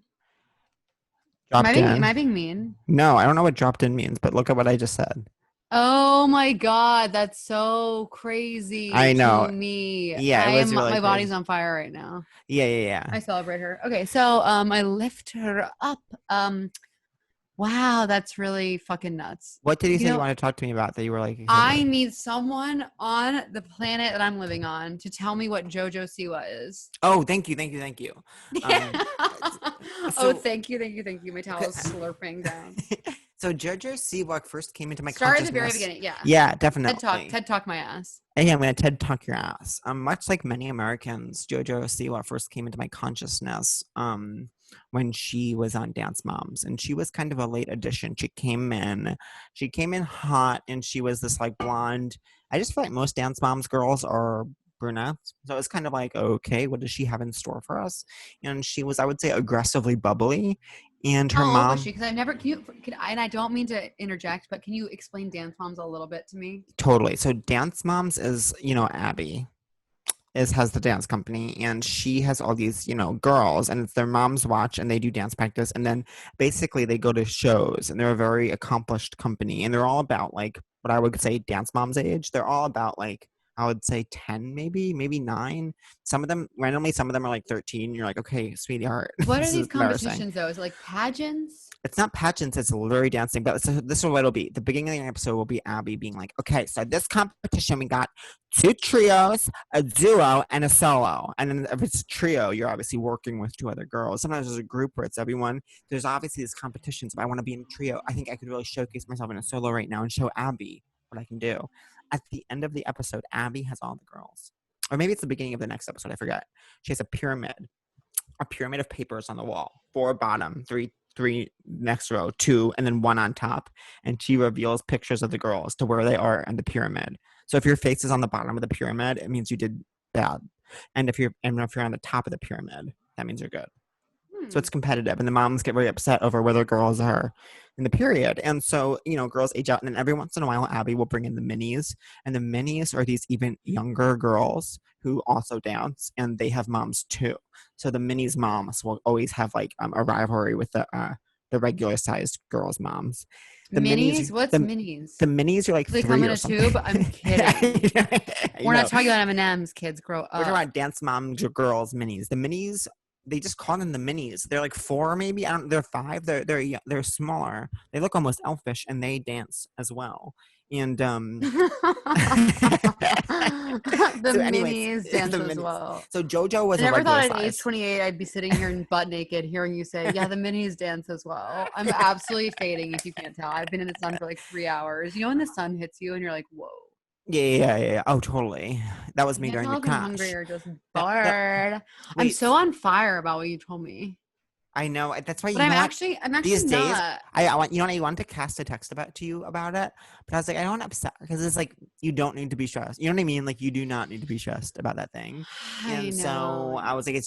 Am I being mean? No, I don't know what dropped in means, but look at what I just said. Oh my God, that's so crazy. I know. To me. Yeah, it was really my body's crazy. on fire right now. Yeah. I celebrate her. Okay, so I lift her up. Wow, that's really fucking nuts. What did you say you want to talk to me about that you were like? I need someone on the planet that I'm living on to tell me what Jojo Siwa is. Oh, thank you. Thank you. My towel is slurping down. So Jojo Siwa first came into my Start consciousness. at the very beginning, yeah. Yeah, definitely. TED Talk my ass. And yeah, I'm going to TED Talk your ass. Much like many Americans, Jojo Siwa first came into my consciousness when she was on Dance Moms. And she was kind of a late addition. She came in hot and she was this like blonde. I just feel like most Dance Moms girls are brunettes. So it's kind of like, okay, what does she have in store for us? And she was, I would say, aggressively bubbly. And her mom. How old was she? Because I've never. And I don't mean to interject, but can you explain Dance Moms a little bit to me? Totally. So Dance Moms is, Abby. has the dance company, and she has all these, girls, and it's their moms watch, and they do dance practice, and then basically they go to shows, and they're a very accomplished company, and they're all about like what I would say dance mom's age. They're all about like I would say 10, maybe 9. Some of them are like 13. You're like, okay, sweetheart. What are This is these embarrassing. competitions though? Is it like pageants? It's not pageants, it's literally dancing. But this is what it'll be. The beginning of the episode will be Abby being like, okay, so this competition, we got 2 trios, a duo, and a solo. And then if it's a trio, you're obviously working with 2 other girls. Sometimes there's a group where it's everyone. There's obviously these competitions. If I want to be in a trio, I think I could really showcase myself in a solo right now and show Abby what I can do. At the end of the episode, Abby has all the girls. Or maybe it's the beginning of the next episode, I forget. She has a pyramid of papers on the wall. 4 bottom, 3 next row, 2, and then 1 on top. And she reveals pictures of the girls to where they are in the pyramid. So if your face is on the bottom of the pyramid, it means you did bad. And if you're on the top of the pyramid, that means you're good. So it's competitive, and the moms get really upset over where their girls are in the period. And so, girls age out, and then every once in a while, Abby will bring in the minis, and the minis are these even younger girls who also dance, and they have moms too. So the minis moms will always have like a rivalry with the regular sized girls' moms. The minis? What's minis? The minis are like they 3 come in or a something. tube? I'm kidding. We're not talking about M&M's, kids. Grow up. We're talking about dance moms or girls minis. The minis, they just call them the minis. They're like 4 maybe. They're 5. They're smaller. They look almost elfish, and they dance as well. And the so anyways, minis dance the as minis. well. So Jojo was I never a thought regular at age size. 28 I'd be sitting here in butt naked hearing you say, yeah, the minis dance as well. I'm absolutely fading if you can't tell. I've been in the sun for like 3 hours. You know when the sun hits you and you're like, whoa. Yeah. Oh, totally. That was me during the I'm crash. hungry or just bored. I'm Wait. so on fire about what you told me. I know. That's why But I'm actually these days, not. I wanted to cast a text to you about it, but I was like, I don't upset because it's like you don't need to be stressed. You know what I mean? Like you do not need to be stressed about that thing. And so I was like,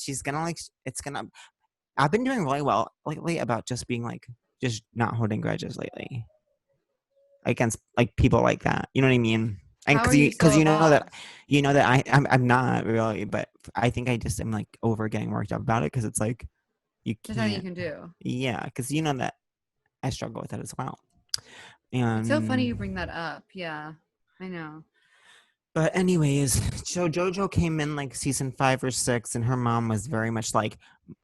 I've been doing really well lately about just being like, just not holding grudges lately against like people like that. You know what I mean? And because you know that I'm not really, but I think I just am like over getting worked up about it because it's like you can't. There's nothing you can do. Yeah, because you know that I struggle with that as well. And It's so funny you bring that up. Yeah, I know. But anyways, so Jojo came in like season 5 or 6, and her mom was very much like,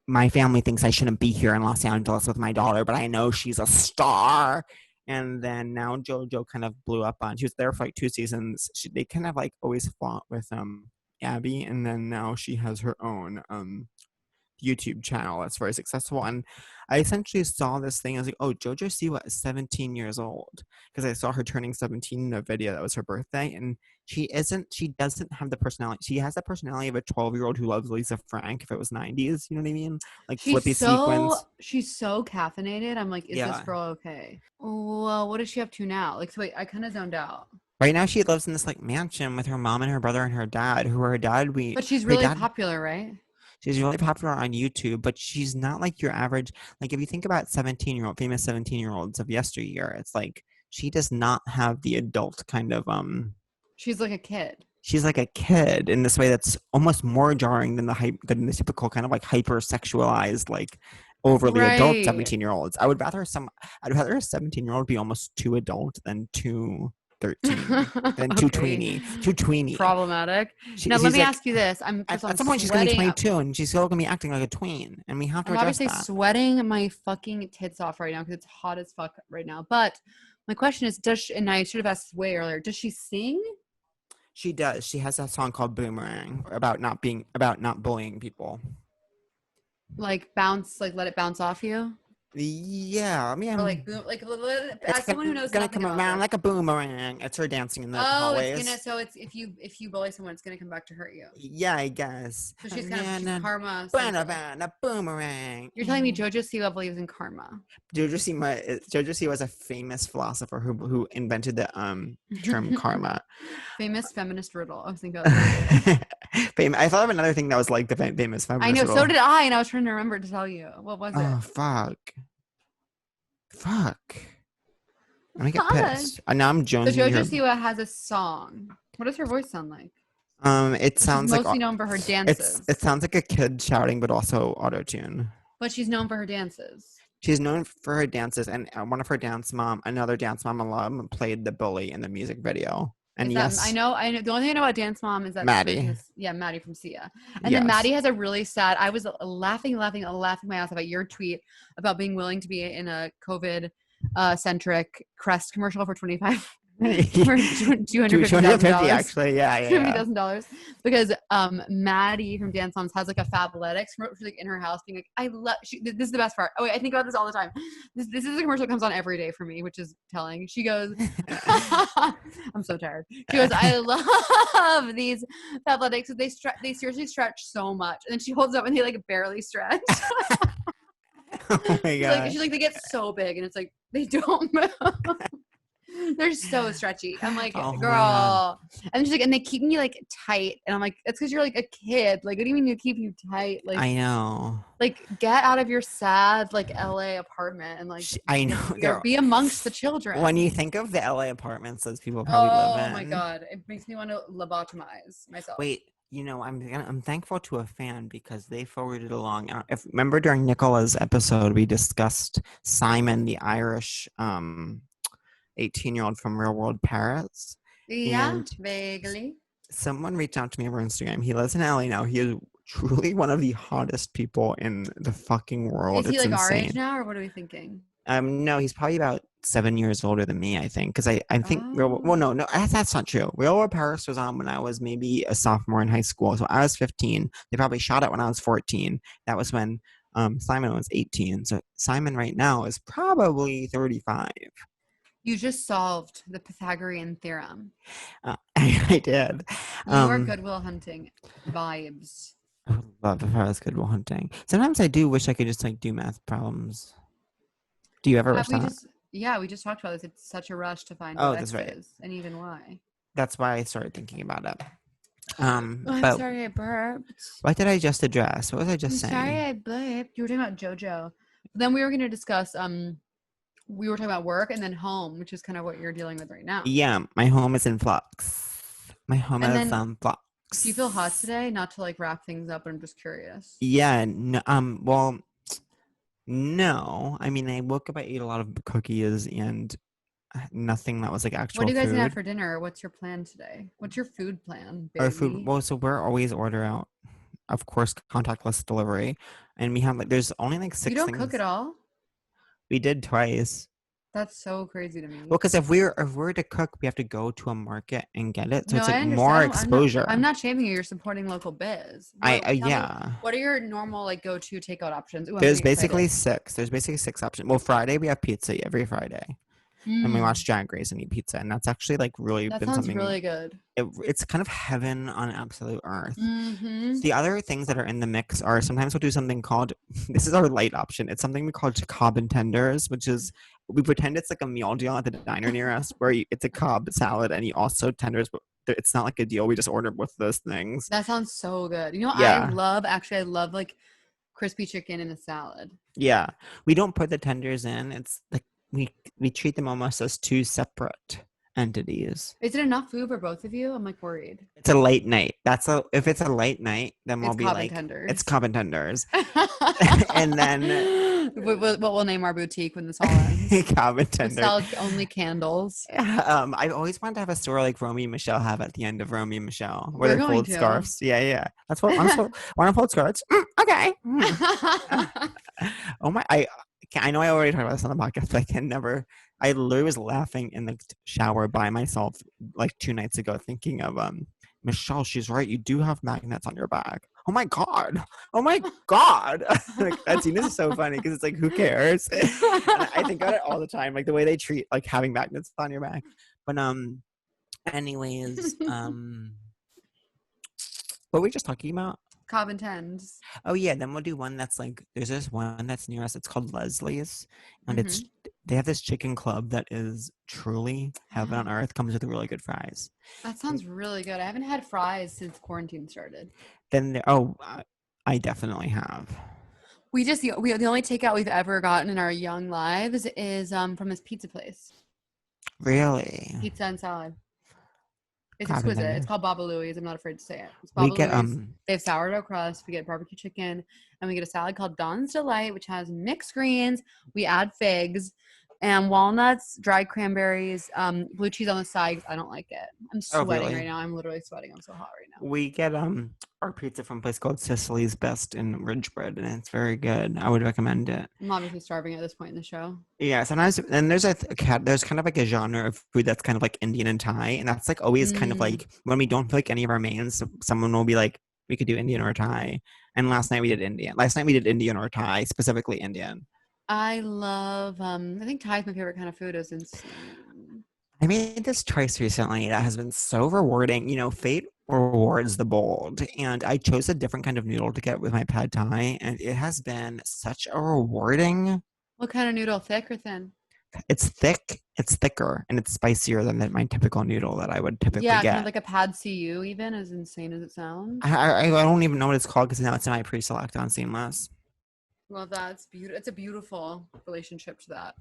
my family thinks I shouldn't be here in Los Angeles with my daughter, but I know she's a star. And then now Jojo kind of blew up on. She was there for like 2 seasons. They kind of like always fought with Abby, and then now she has her own YouTube channel that's very successful. And I essentially saw this thing. I was like, oh, Jojo Siwa is 17 years old, because I saw her turning 17 in a video that was her birthday. And she doesn't have the personality. She has the personality of a 12-year-old who loves Lisa Frank if it was 90s. You know what I mean? Like flippy sequins. She's so caffeinated. I'm like, is this girl okay? Well, what is she up to now? Like, so wait, I kind of zoned out. Right now she lives in this like mansion with her mom and her brother and her dad, but she's really popular, right? She's really popular on YouTube, but she's not like your average. Like if you think about famous 17-year-olds of yesteryear, it's like she does not have the adult kind of She's like a kid. She's like a kid in this way that's almost more jarring than the typical kind of like hypersexualized, like overly adult 17-year-olds. I'd rather a 17-year-old be almost too adult than too 13 than too tweeny. Problematic. Now let me ask you this: at some point she's gonna be 22 and she's still gonna be acting like a tween, and we have to address that. I'm obviously sweating my fucking tits off right now because it's hot as fuck right now. But my question is, and I should have asked way earlier, does she sing? She does. She has a song called Boomerang about not bullying people. Like let it bounce off you. Yeah, I mean, or like as someone who knows, it's gonna come around like a boomerang. It's her dancing in the hallways. It's if you bully someone, it's gonna come back to hurt you. Yeah, I guess. So she's kind of karma. A boomerang. You're telling me Jojo Siwa believes in karma? Jojo Siwa was a famous philosopher who invented the term karma. Famous feminist riddle. I was thinking about that. I thought of another thing that was like the famous feminist I know, riddle. so did I, and I was trying to remember to tell you. What was it? Oh, fuck. I'm gonna get pissed. Now I'm jonesing. So Jojo Siwa has a song. What does her voice sound like? It She's sounds like mostly known for her dances. it sounds like a kid shouting, but also auto tune. But she's known for her dances. She's known for her dances, and one of her another dance mom alum, played the bully in the music video. And Is that yes, I know the only thing I know about Dance Mom is that Maddie. Maddie from Sia. And then Yes. Maddie has a really sad, I was laughing my ass about your tweet about being willing to be in a COVID centric Crest commercial for 25 for $250,000 actually, yeah. $250,000 because Maddie from Dance Moms has like a Fabletics commercial, like in her house being like, I love this is the best part. Oh wait, I think about this all the time. This is a commercial that comes on every day for me, which is telling. She goes, I'm so tired. She goes, I love these Fabletics. They seriously stretch so much. And then she holds up and they like barely stretch. Oh my god. She's like, they get so big and it's like they don't move. They're so stretchy. I'm like, Oh my girl. God. And she's like, and they keep me like tight. And I'm like, it's because you're like a kid. Like, what do you mean you keep you tight? Like, I know. like get out of your sad like LA apartment and like I know. be amongst the children. When you think of the LA apartments those people probably live in. Oh my god, it makes me want to lobotomize myself. Wait, I'm thankful to a fan because they forwarded along. Remember during Nicola's episode, we discussed Simon, the Irish 18-year-old from Real World Paris. Yeah, And vaguely. Someone reached out to me over Instagram. He lives in LA now. He is truly one of the hottest people in the fucking world. Is he it's like insane. our age now, or what are we thinking? No, he's probably about 7 years older than me, I think. Because I think no, that's not true. Real World Paris was on when I was maybe a sophomore in high school. So I was 15. They probably shot it when I was 14. That was when Simon was 18. So Simon right now is probably 35. You just solved the Pythagorean theorem. I did. You are Goodwill Hunting vibes. I would love if I was Goodwill Hunting. Sometimes I do wish I could just like do math problems. Do you ever wish that? We just talked about this. It's such a rush to find Oh, what that's X right. is and even why. That's why I started thinking about it. I'm But sorry I burped. what did I just address? What was I just I'm saying? sorry I burped. You were talking about Jojo. Then we were going to discuss we were talking about work and then home, which is kind of what you're dealing with right now. Yeah, my home is in flux. My home is in flux. Do you feel hot today? Not to like wrap things up, but I'm just curious. Yeah. No, well, no. I mean, I woke up. I ate a lot of cookies and nothing that was like actual. What do you guys food. have for dinner? What's your plan today? What's your food plan? Baby? Our food. Well, so we're always order out. Of course, contactless delivery, and we have like there's only like 6 You don't things. cook at all? We did twice. That's so crazy to me. Well, because if we're to cook, we have to go to a market and get it, so No, it's I like understand. more exposure. I'm not shaming you. You're supporting local biz. Yeah. What are your normal like go-to takeout options? Ooh, I'm There's getting basically excited. 6. There's basically 6 options. Well, Friday we have pizza every Friday, and we watch Drag Race and eat pizza, and that's actually like really That been sounds something. really good. It's kind of heaven on absolute earth. Mm-hmm. The other things that are in the mix are sometimes we'll do something called, this is our light option. It's something we call Cobb and Tenders, which is, we pretend it's like a meal deal at the diner near us where it's a Cobb salad and you also tenders, but it's not like a deal. We just order both those things. That sounds so good. You know what Yeah. I love like crispy chicken in a salad. Yeah. We don't put the tenders in. It's like, we treat them almost as 2 separate entities. Is it enough food for both of you? I'm like worried. It's a late night. If it's a late night, then we'll It's be Cobb like, and Tenders. it's Cobb and Tenders. And then what we'll name our boutique when this all ends. Cobb and We Tenders. sell only candles. I've always wanted to have a store like Romy and Michelle have at the end of Romy and Michelle, where We're they going fold to. scarves. Yeah. That's what want to fold scarves. Okay. Oh my! I know I already talked about this on the podcast, but I can never. I literally was laughing in the shower by myself like 2 nights ago, thinking of Michelle. She's right. You do have magnets on your bag. Oh my god! Oh my god! Like, that scene is so funny because it's like, who cares? And I think about it all the time, like the way they treat like having magnets on your bag. But anyways, what were we just talking about? Cobb and Tens. Oh yeah, then we'll do one that's like, there's this one that's near us. It's called Leslie's, and they have this chicken club that is truly heaven on earth. Comes with really good fries. That sounds really good. I haven't had fries since quarantine started. Then I definitely have. The only takeout we've ever gotten in our young lives is from this pizza place. Really? Pizza and salad. It's Crab and exquisite. It's tenders. called Baba Louie's. I'm not afraid to say it. It's We Baba get Louie's. They have sourdough crust. We get barbecue chicken, and we get a salad called Don's Delight, which has mixed greens. We add figs and walnuts, dried cranberries, blue cheese on the side. I don't like it. I'm Oh, sweating really? right now. I'm literally sweating. I'm so hot right now. We get our pizza from a place called Sicily's Best in Ridgebread, and it's very good. I would recommend it. I'm obviously starving at this point in the show. Yeah, sometimes and there's there's kind of like a genre of food that's kind of like Indian and Thai, and that's like always kind of Mm. like when we don't feel like any of our mains, someone will be like, we could do Indian or Thai. And last night we did Indian. Last night we did Indian or Thai, specifically Indian. I love. I think Thai is my favorite kind of food. It's insane. I made this choice recently that has been so rewarding. You know, fate rewards the bold, and I chose a different kind of noodle to get with my pad thai, and it has been such a rewarding. What kind of noodle? Thick or thin? It's thick, it's thicker, and it's spicier than my typical noodle that I would typically Yeah, get. kind of like a pad CU, even as insane as it sounds. I don't even know what it's called because now it's in my pre-select on Seamless. Well, that's beautiful. It's a beautiful relationship to that.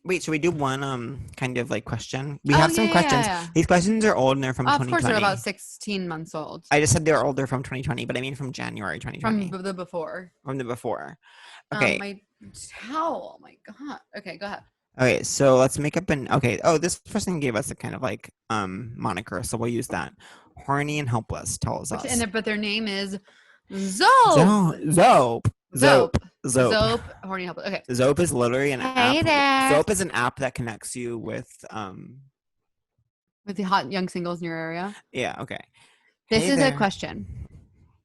Wait, should we do one kind of like question? We Oh, have some yeah, questions. yeah. These questions are old and they're from Of 2020. course, they're about 16 months old. I just said they're older from 2020, but I mean from January 2020. From the before. From the before. Okay. My towel. Oh my god. Okay, go ahead. Okay, so let's make up an this person gave us a kind of like moniker, so we'll use that. Horny and helpless tells us. But their name is Zope. Zope. Horny helpless. Okay. Zope is literally an Hey app. there. Zope is an app that connects you with the hot young singles in your area. Yeah, okay. This Hey is there. a question.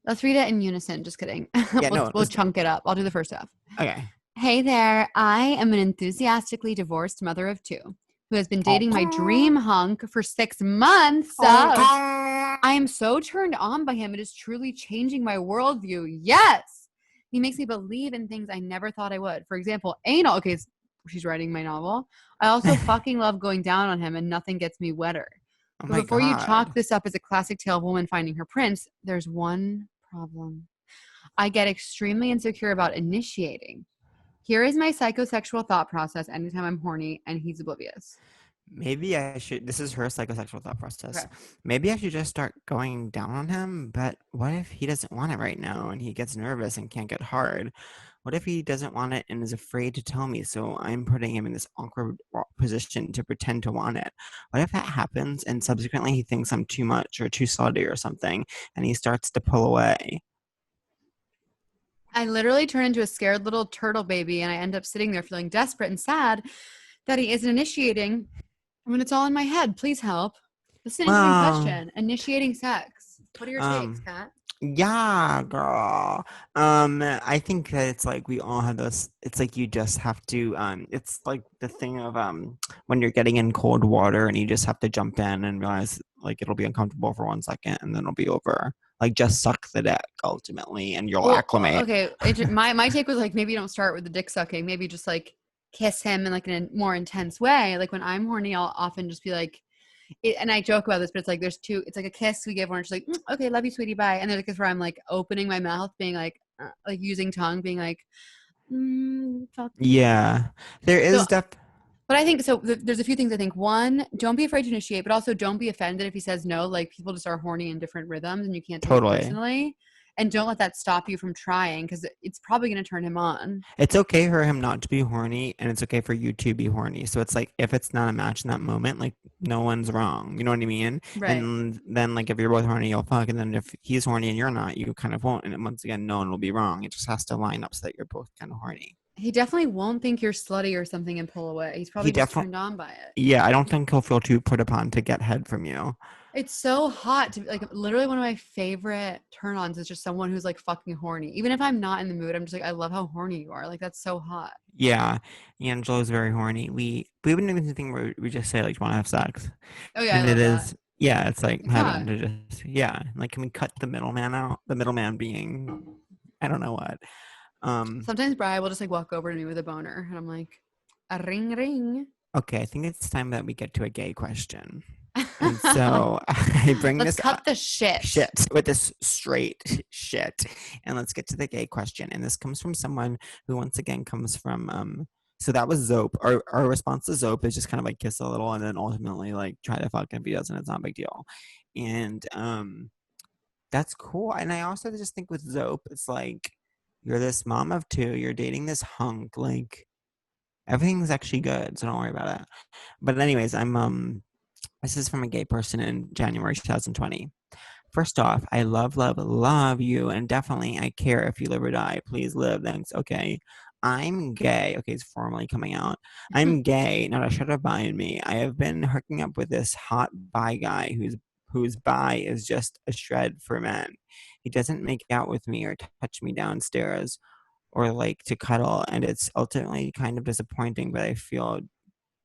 Let's read it in unison. Just kidding. Yeah, we'll chunk it up. I'll do the first half. Okay. Hey there. I am an enthusiastically divorced mother of two who has been dating my dream hunk for 6 months. I am so turned on by him. It is truly changing my worldview. Yes. He makes me believe in things I never thought I would. For example, anal. Okay, she's writing my novel. I also fucking love going down on him and nothing gets me wetter. Oh But my before you God. chalk this up as a classic tale of a woman finding her prince, there's one problem. I get extremely insecure about initiating. Here is my psychosexual thought process anytime I'm horny and he's oblivious. Maybe I should. This is her psychosexual thought process. Okay. Maybe I should just start going down on him. But what if he doesn't want it right now and he gets nervous and can't get hard? What if he doesn't want it and is afraid to tell me? So I'm putting him in this awkward position to pretend to want it. What if that happens and subsequently he thinks I'm too much or too slutty or something and he starts to pull away? I literally turn into a scared little turtle baby and I end up sitting there feeling desperate and sad that he isn't initiating when it's all in my head. Please help. This is an interesting question. Initiating sex. What are your takes, Kat? Yeah, girl. I think that it's like we all have those. It's like you just have to. It's like the thing of when you're getting in cold water and you just have to jump in and realize like it'll be uncomfortable for 1 second and then it'll be over. Like just suck the dick ultimately, and you'll acclimate. Okay, my take was like maybe you don't start with the dick sucking. Maybe just like kiss him in like in a more intense way. Like when I'm horny, I'll often just be like. And I joke about this, but it's like there's two. It's like a kiss we give one. She's like, "Okay, love you, sweetie, bye." And there's a kiss where I'm like opening my mouth, being like using tongue, being like, fuck. Yeah, there is But I think so. There's a few things I think. One, don't be afraid to initiate, but also don't be offended if he says no. Like people just are horny in different rhythms, and you can't take it personally. And don't let that stop you from trying because it's probably going to turn him on. It's okay for him not to be horny, and it's okay for you to be horny. So it's like if it's not a match in that moment, like no one's wrong. You know what I mean? Right. And then like if you're both horny, you'll fuck. And then if he's horny and you're not, you kind of won't. And once again, no one will be wrong. It just has to line up so that you're both kind of horny. He definitely won't think you're slutty or something and pull away. He's probably just turned on by it. Yeah, I don't think he'll feel too put upon to get head from you. It's so hot to like literally one of my favorite turn-ons is just someone who's like fucking horny. Even if I'm not in the mood, I'm just like, I love how horny you are. Like that's so hot. Yeah, Angela's very horny. We've been doing this thing where we just say like, "Want to have sex?" Oh yeah, and I love it that. is. Yeah, it's like It's heaven hot. to just like can we cut the middleman out? The middleman being I don't know what. Sometimes Brian will just like walk over to me with a boner and I'm like, a ring ring. Okay, I think it's time that we get to a gay question. And so I bring Let's this cut the shit with this straight shit. And let's get to the gay question. And this comes from someone who once again comes from So that was Zope. Our response to Zope is just kind of like kiss a little and then ultimately like try to fuck. If he doesn't, it's not a big deal. And that's cool. And I also just think with Zope, it's like you're this mom of two, you're dating this hunk, like everything's actually good, so don't worry about it. But anyways, I'm this is from a gay person in January 2020. First off, I love you, and definitely I care if you live or die. Please live. Thanks. Okay. I'm gay. Okay, it's formally coming out. I'm gay, not a shredder bi in me. I have been hooking up with this hot bi guy whose bi is just a shred for men. He doesn't make out with me or touch me downstairs or like to cuddle, and it's ultimately kind of disappointing, but I feel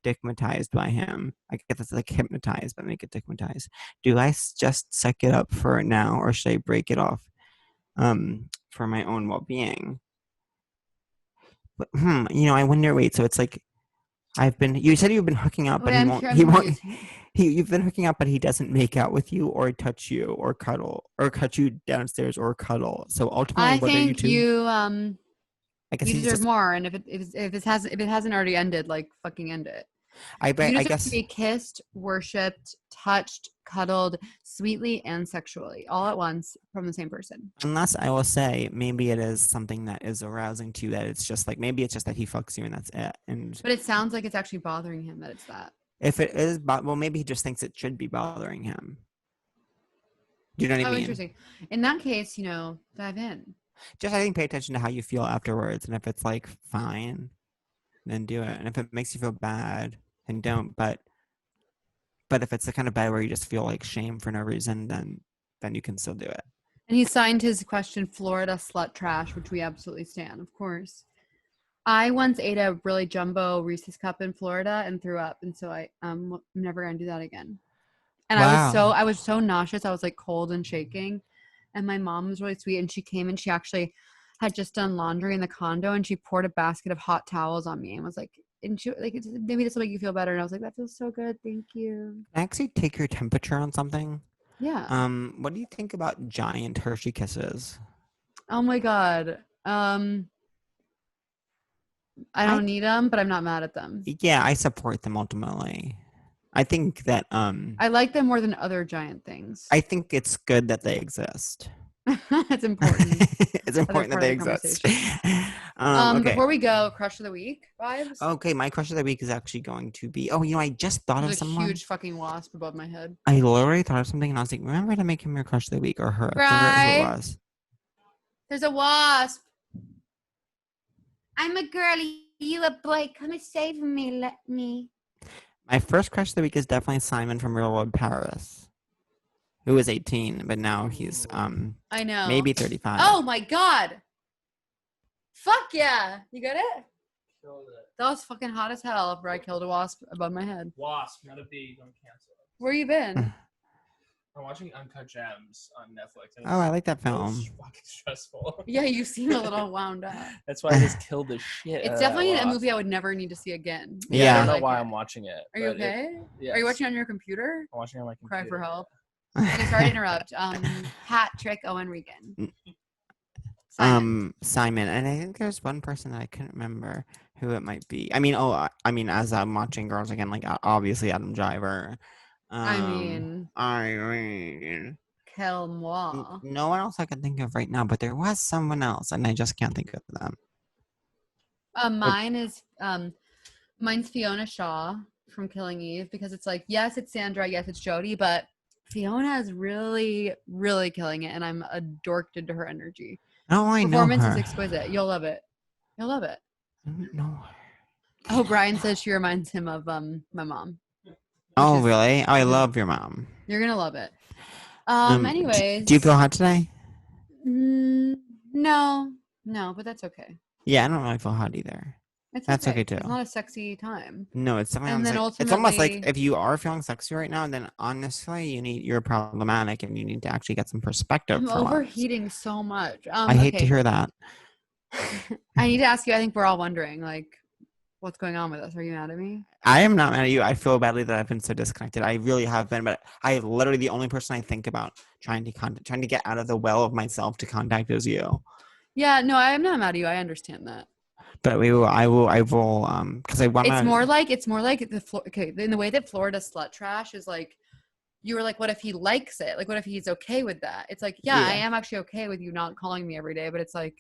digmatized by him. I guess it's like hypnotized, but make it digmatized. Do I just suck it up for now, or should I break it off for my own well-being? But, I wonder. Wait, so it's like you said you've been hooking up, but Wait, he I'm won't. sure He I'm won't. confused. You've been hooking up, but he doesn't make out with you, or touch you, or cuddle, or cut you downstairs, or cuddle. So ultimately, I what are you think two? I guess you he's deserve just. more, and if it hasn't already ended, like fucking end it. I bet. You I deserve to guess. be kissed, worshipped, touched, cuddled, sweetly and sexually, all at once from the same person. Unless I will say, maybe it is something that is arousing to you. That it's just like maybe it's just that he fucks you and that's it. And But it sounds like it's actually bothering him that it's that. if it is, well, maybe he just thinks it should be bothering him. Do you know what I Oh, mean? interesting. In that case, dive in. Just I think pay attention to how you feel afterwards, and if it's like fine, then do it. And if it makes you feel bad, then don't. But if it's the kind of bad where you just feel like shame for no reason, then you can still do it. And he signed his question Florida slut trash, which we absolutely stand, of course. I once ate a really jumbo Reese's cup in Florida and threw up, and so I'm never gonna do that again. And Wow. I was so nauseous. I was like cold and shaking. And my mom was really sweet, and she came and she actually had just done laundry in the condo, and she poured a basket of hot towels on me and was like, and she like, maybe this will make you feel better. And I was like, that feels so good. Thank you. Can I actually take your temperature on something? Yeah. What do you think about giant Hershey kisses? Oh my god. I I don't need them, but I'm not mad at them. Yeah, I support them ultimately. I think that I like them more than other giant things. I think it's good that they exist. It's important. It's important that part of they the exist. conversation. Okay. Before we go, crush of the week vibes. Okay, my crush of the week is actually going to be. Oh, I just thought of There's a someone. huge fucking wasp above my head. I literally thought of something, and I was like, remember to make him your crush of the week or her. I forget who it Bri, was. there's a wasp. I'm a girl. You a boy. Come and save me. Let me. My first crush of the week is definitely Simon from Real World Paris, who was 18, but now he's I know. maybe 35. Oh my god. Fuck yeah. You got it? Killed it. That was fucking hot as hell after I killed a wasp above my head. Wasp, not a bee. Don't cancel it. Where you been? I'm watching Uncut Gems on Netflix. And Oh, I like that it film. was fucking stressful. Yeah, you seem a little wound up. That's why I just killed the shit. It's definitely a movie I would never need to see again. Yeah. I don't know Like why it. I'm watching it. Are you but okay? Yes. Are you watching on your computer? I'm watching it on my computer. Cry for help. Okay, sorry to interrupt. Patrick Owen Regan. Simon, and I think there's one person that I couldn't remember who it might be. I mean, as I'm watching Girls Again, like obviously Adam Driver. I mean, quel moi. No one else I can think of right now, but there was someone else, and I just can't think of them. Mine's Fiona Shaw from Killing Eve, because it's like, yes, it's Sandra, yes, it's Jodie, but Fiona is really, really killing it, and I'm dorked to her energy. Oh, I know Performance her. is exquisite. You'll love it. You'll love it. I don't know her. Oh, Brian says she reminds him of my mom. Oh, is- really? Oh, I Mhm. love your mom. You're gonna love it. Do Anyways. you feel hot today? No, but that's okay. Yeah, I don't really feel hot either. That's okay too. It's not a sexy time. No, it's something. And then It's almost like ultimately- if you are feeling sexy right now, then honestly, you're problematic, and you need to actually get some perspective. I'm for once. overheating so much. I hate to okay. hear that. I need to ask you. I think we're all wondering, like, what's going on with us? Are you mad at me? I am not mad at you. I feel badly that I've been so disconnected. I really have been, but I literally the only person I think about trying to get out of the well of myself to contact is you. Yeah, no, I'm not mad at you. I understand that. But I will because I want It's more like okay, in the way that Florida slut trash is like, you were like, what if he likes it? Like, what if he's okay with that? It's like, yeah, I am actually okay with you not calling me every day, but it's like,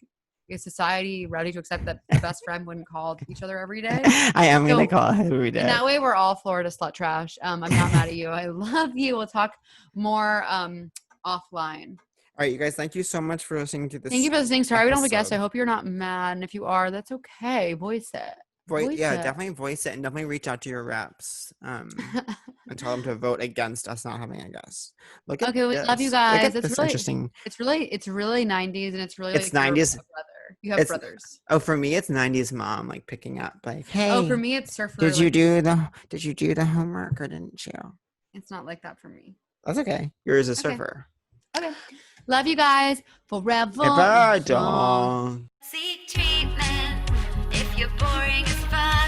is society ready to accept that a best friend wouldn't call each other every day? I am gonna call her every day. And that way we're all Florida slut trash. I'm not mad at you. I love you. We'll talk more offline. All right, you guys, thank you so much for listening to this. Thank you for listening. Sorry we don't have a guest. I episode. hope you're not mad. And if you are, that's okay. Voice it. Definitely voice it, and definitely reach out to your reps and tell them to vote against us not having a guest. Look at we love you this. guys. Look at It's this really interesting. It's really 90s, and it's really It's like 90s. You have brothers. Oh, for me, it's 90s mom like picking up like, hey. Oh, for me, it's surfer. Did you do the homework or didn't you? It's not like that for me. That's okay. Yours is surfer. Okay. Love you guys forever. Bye, dog. Seek treatment if you're boring as fuck.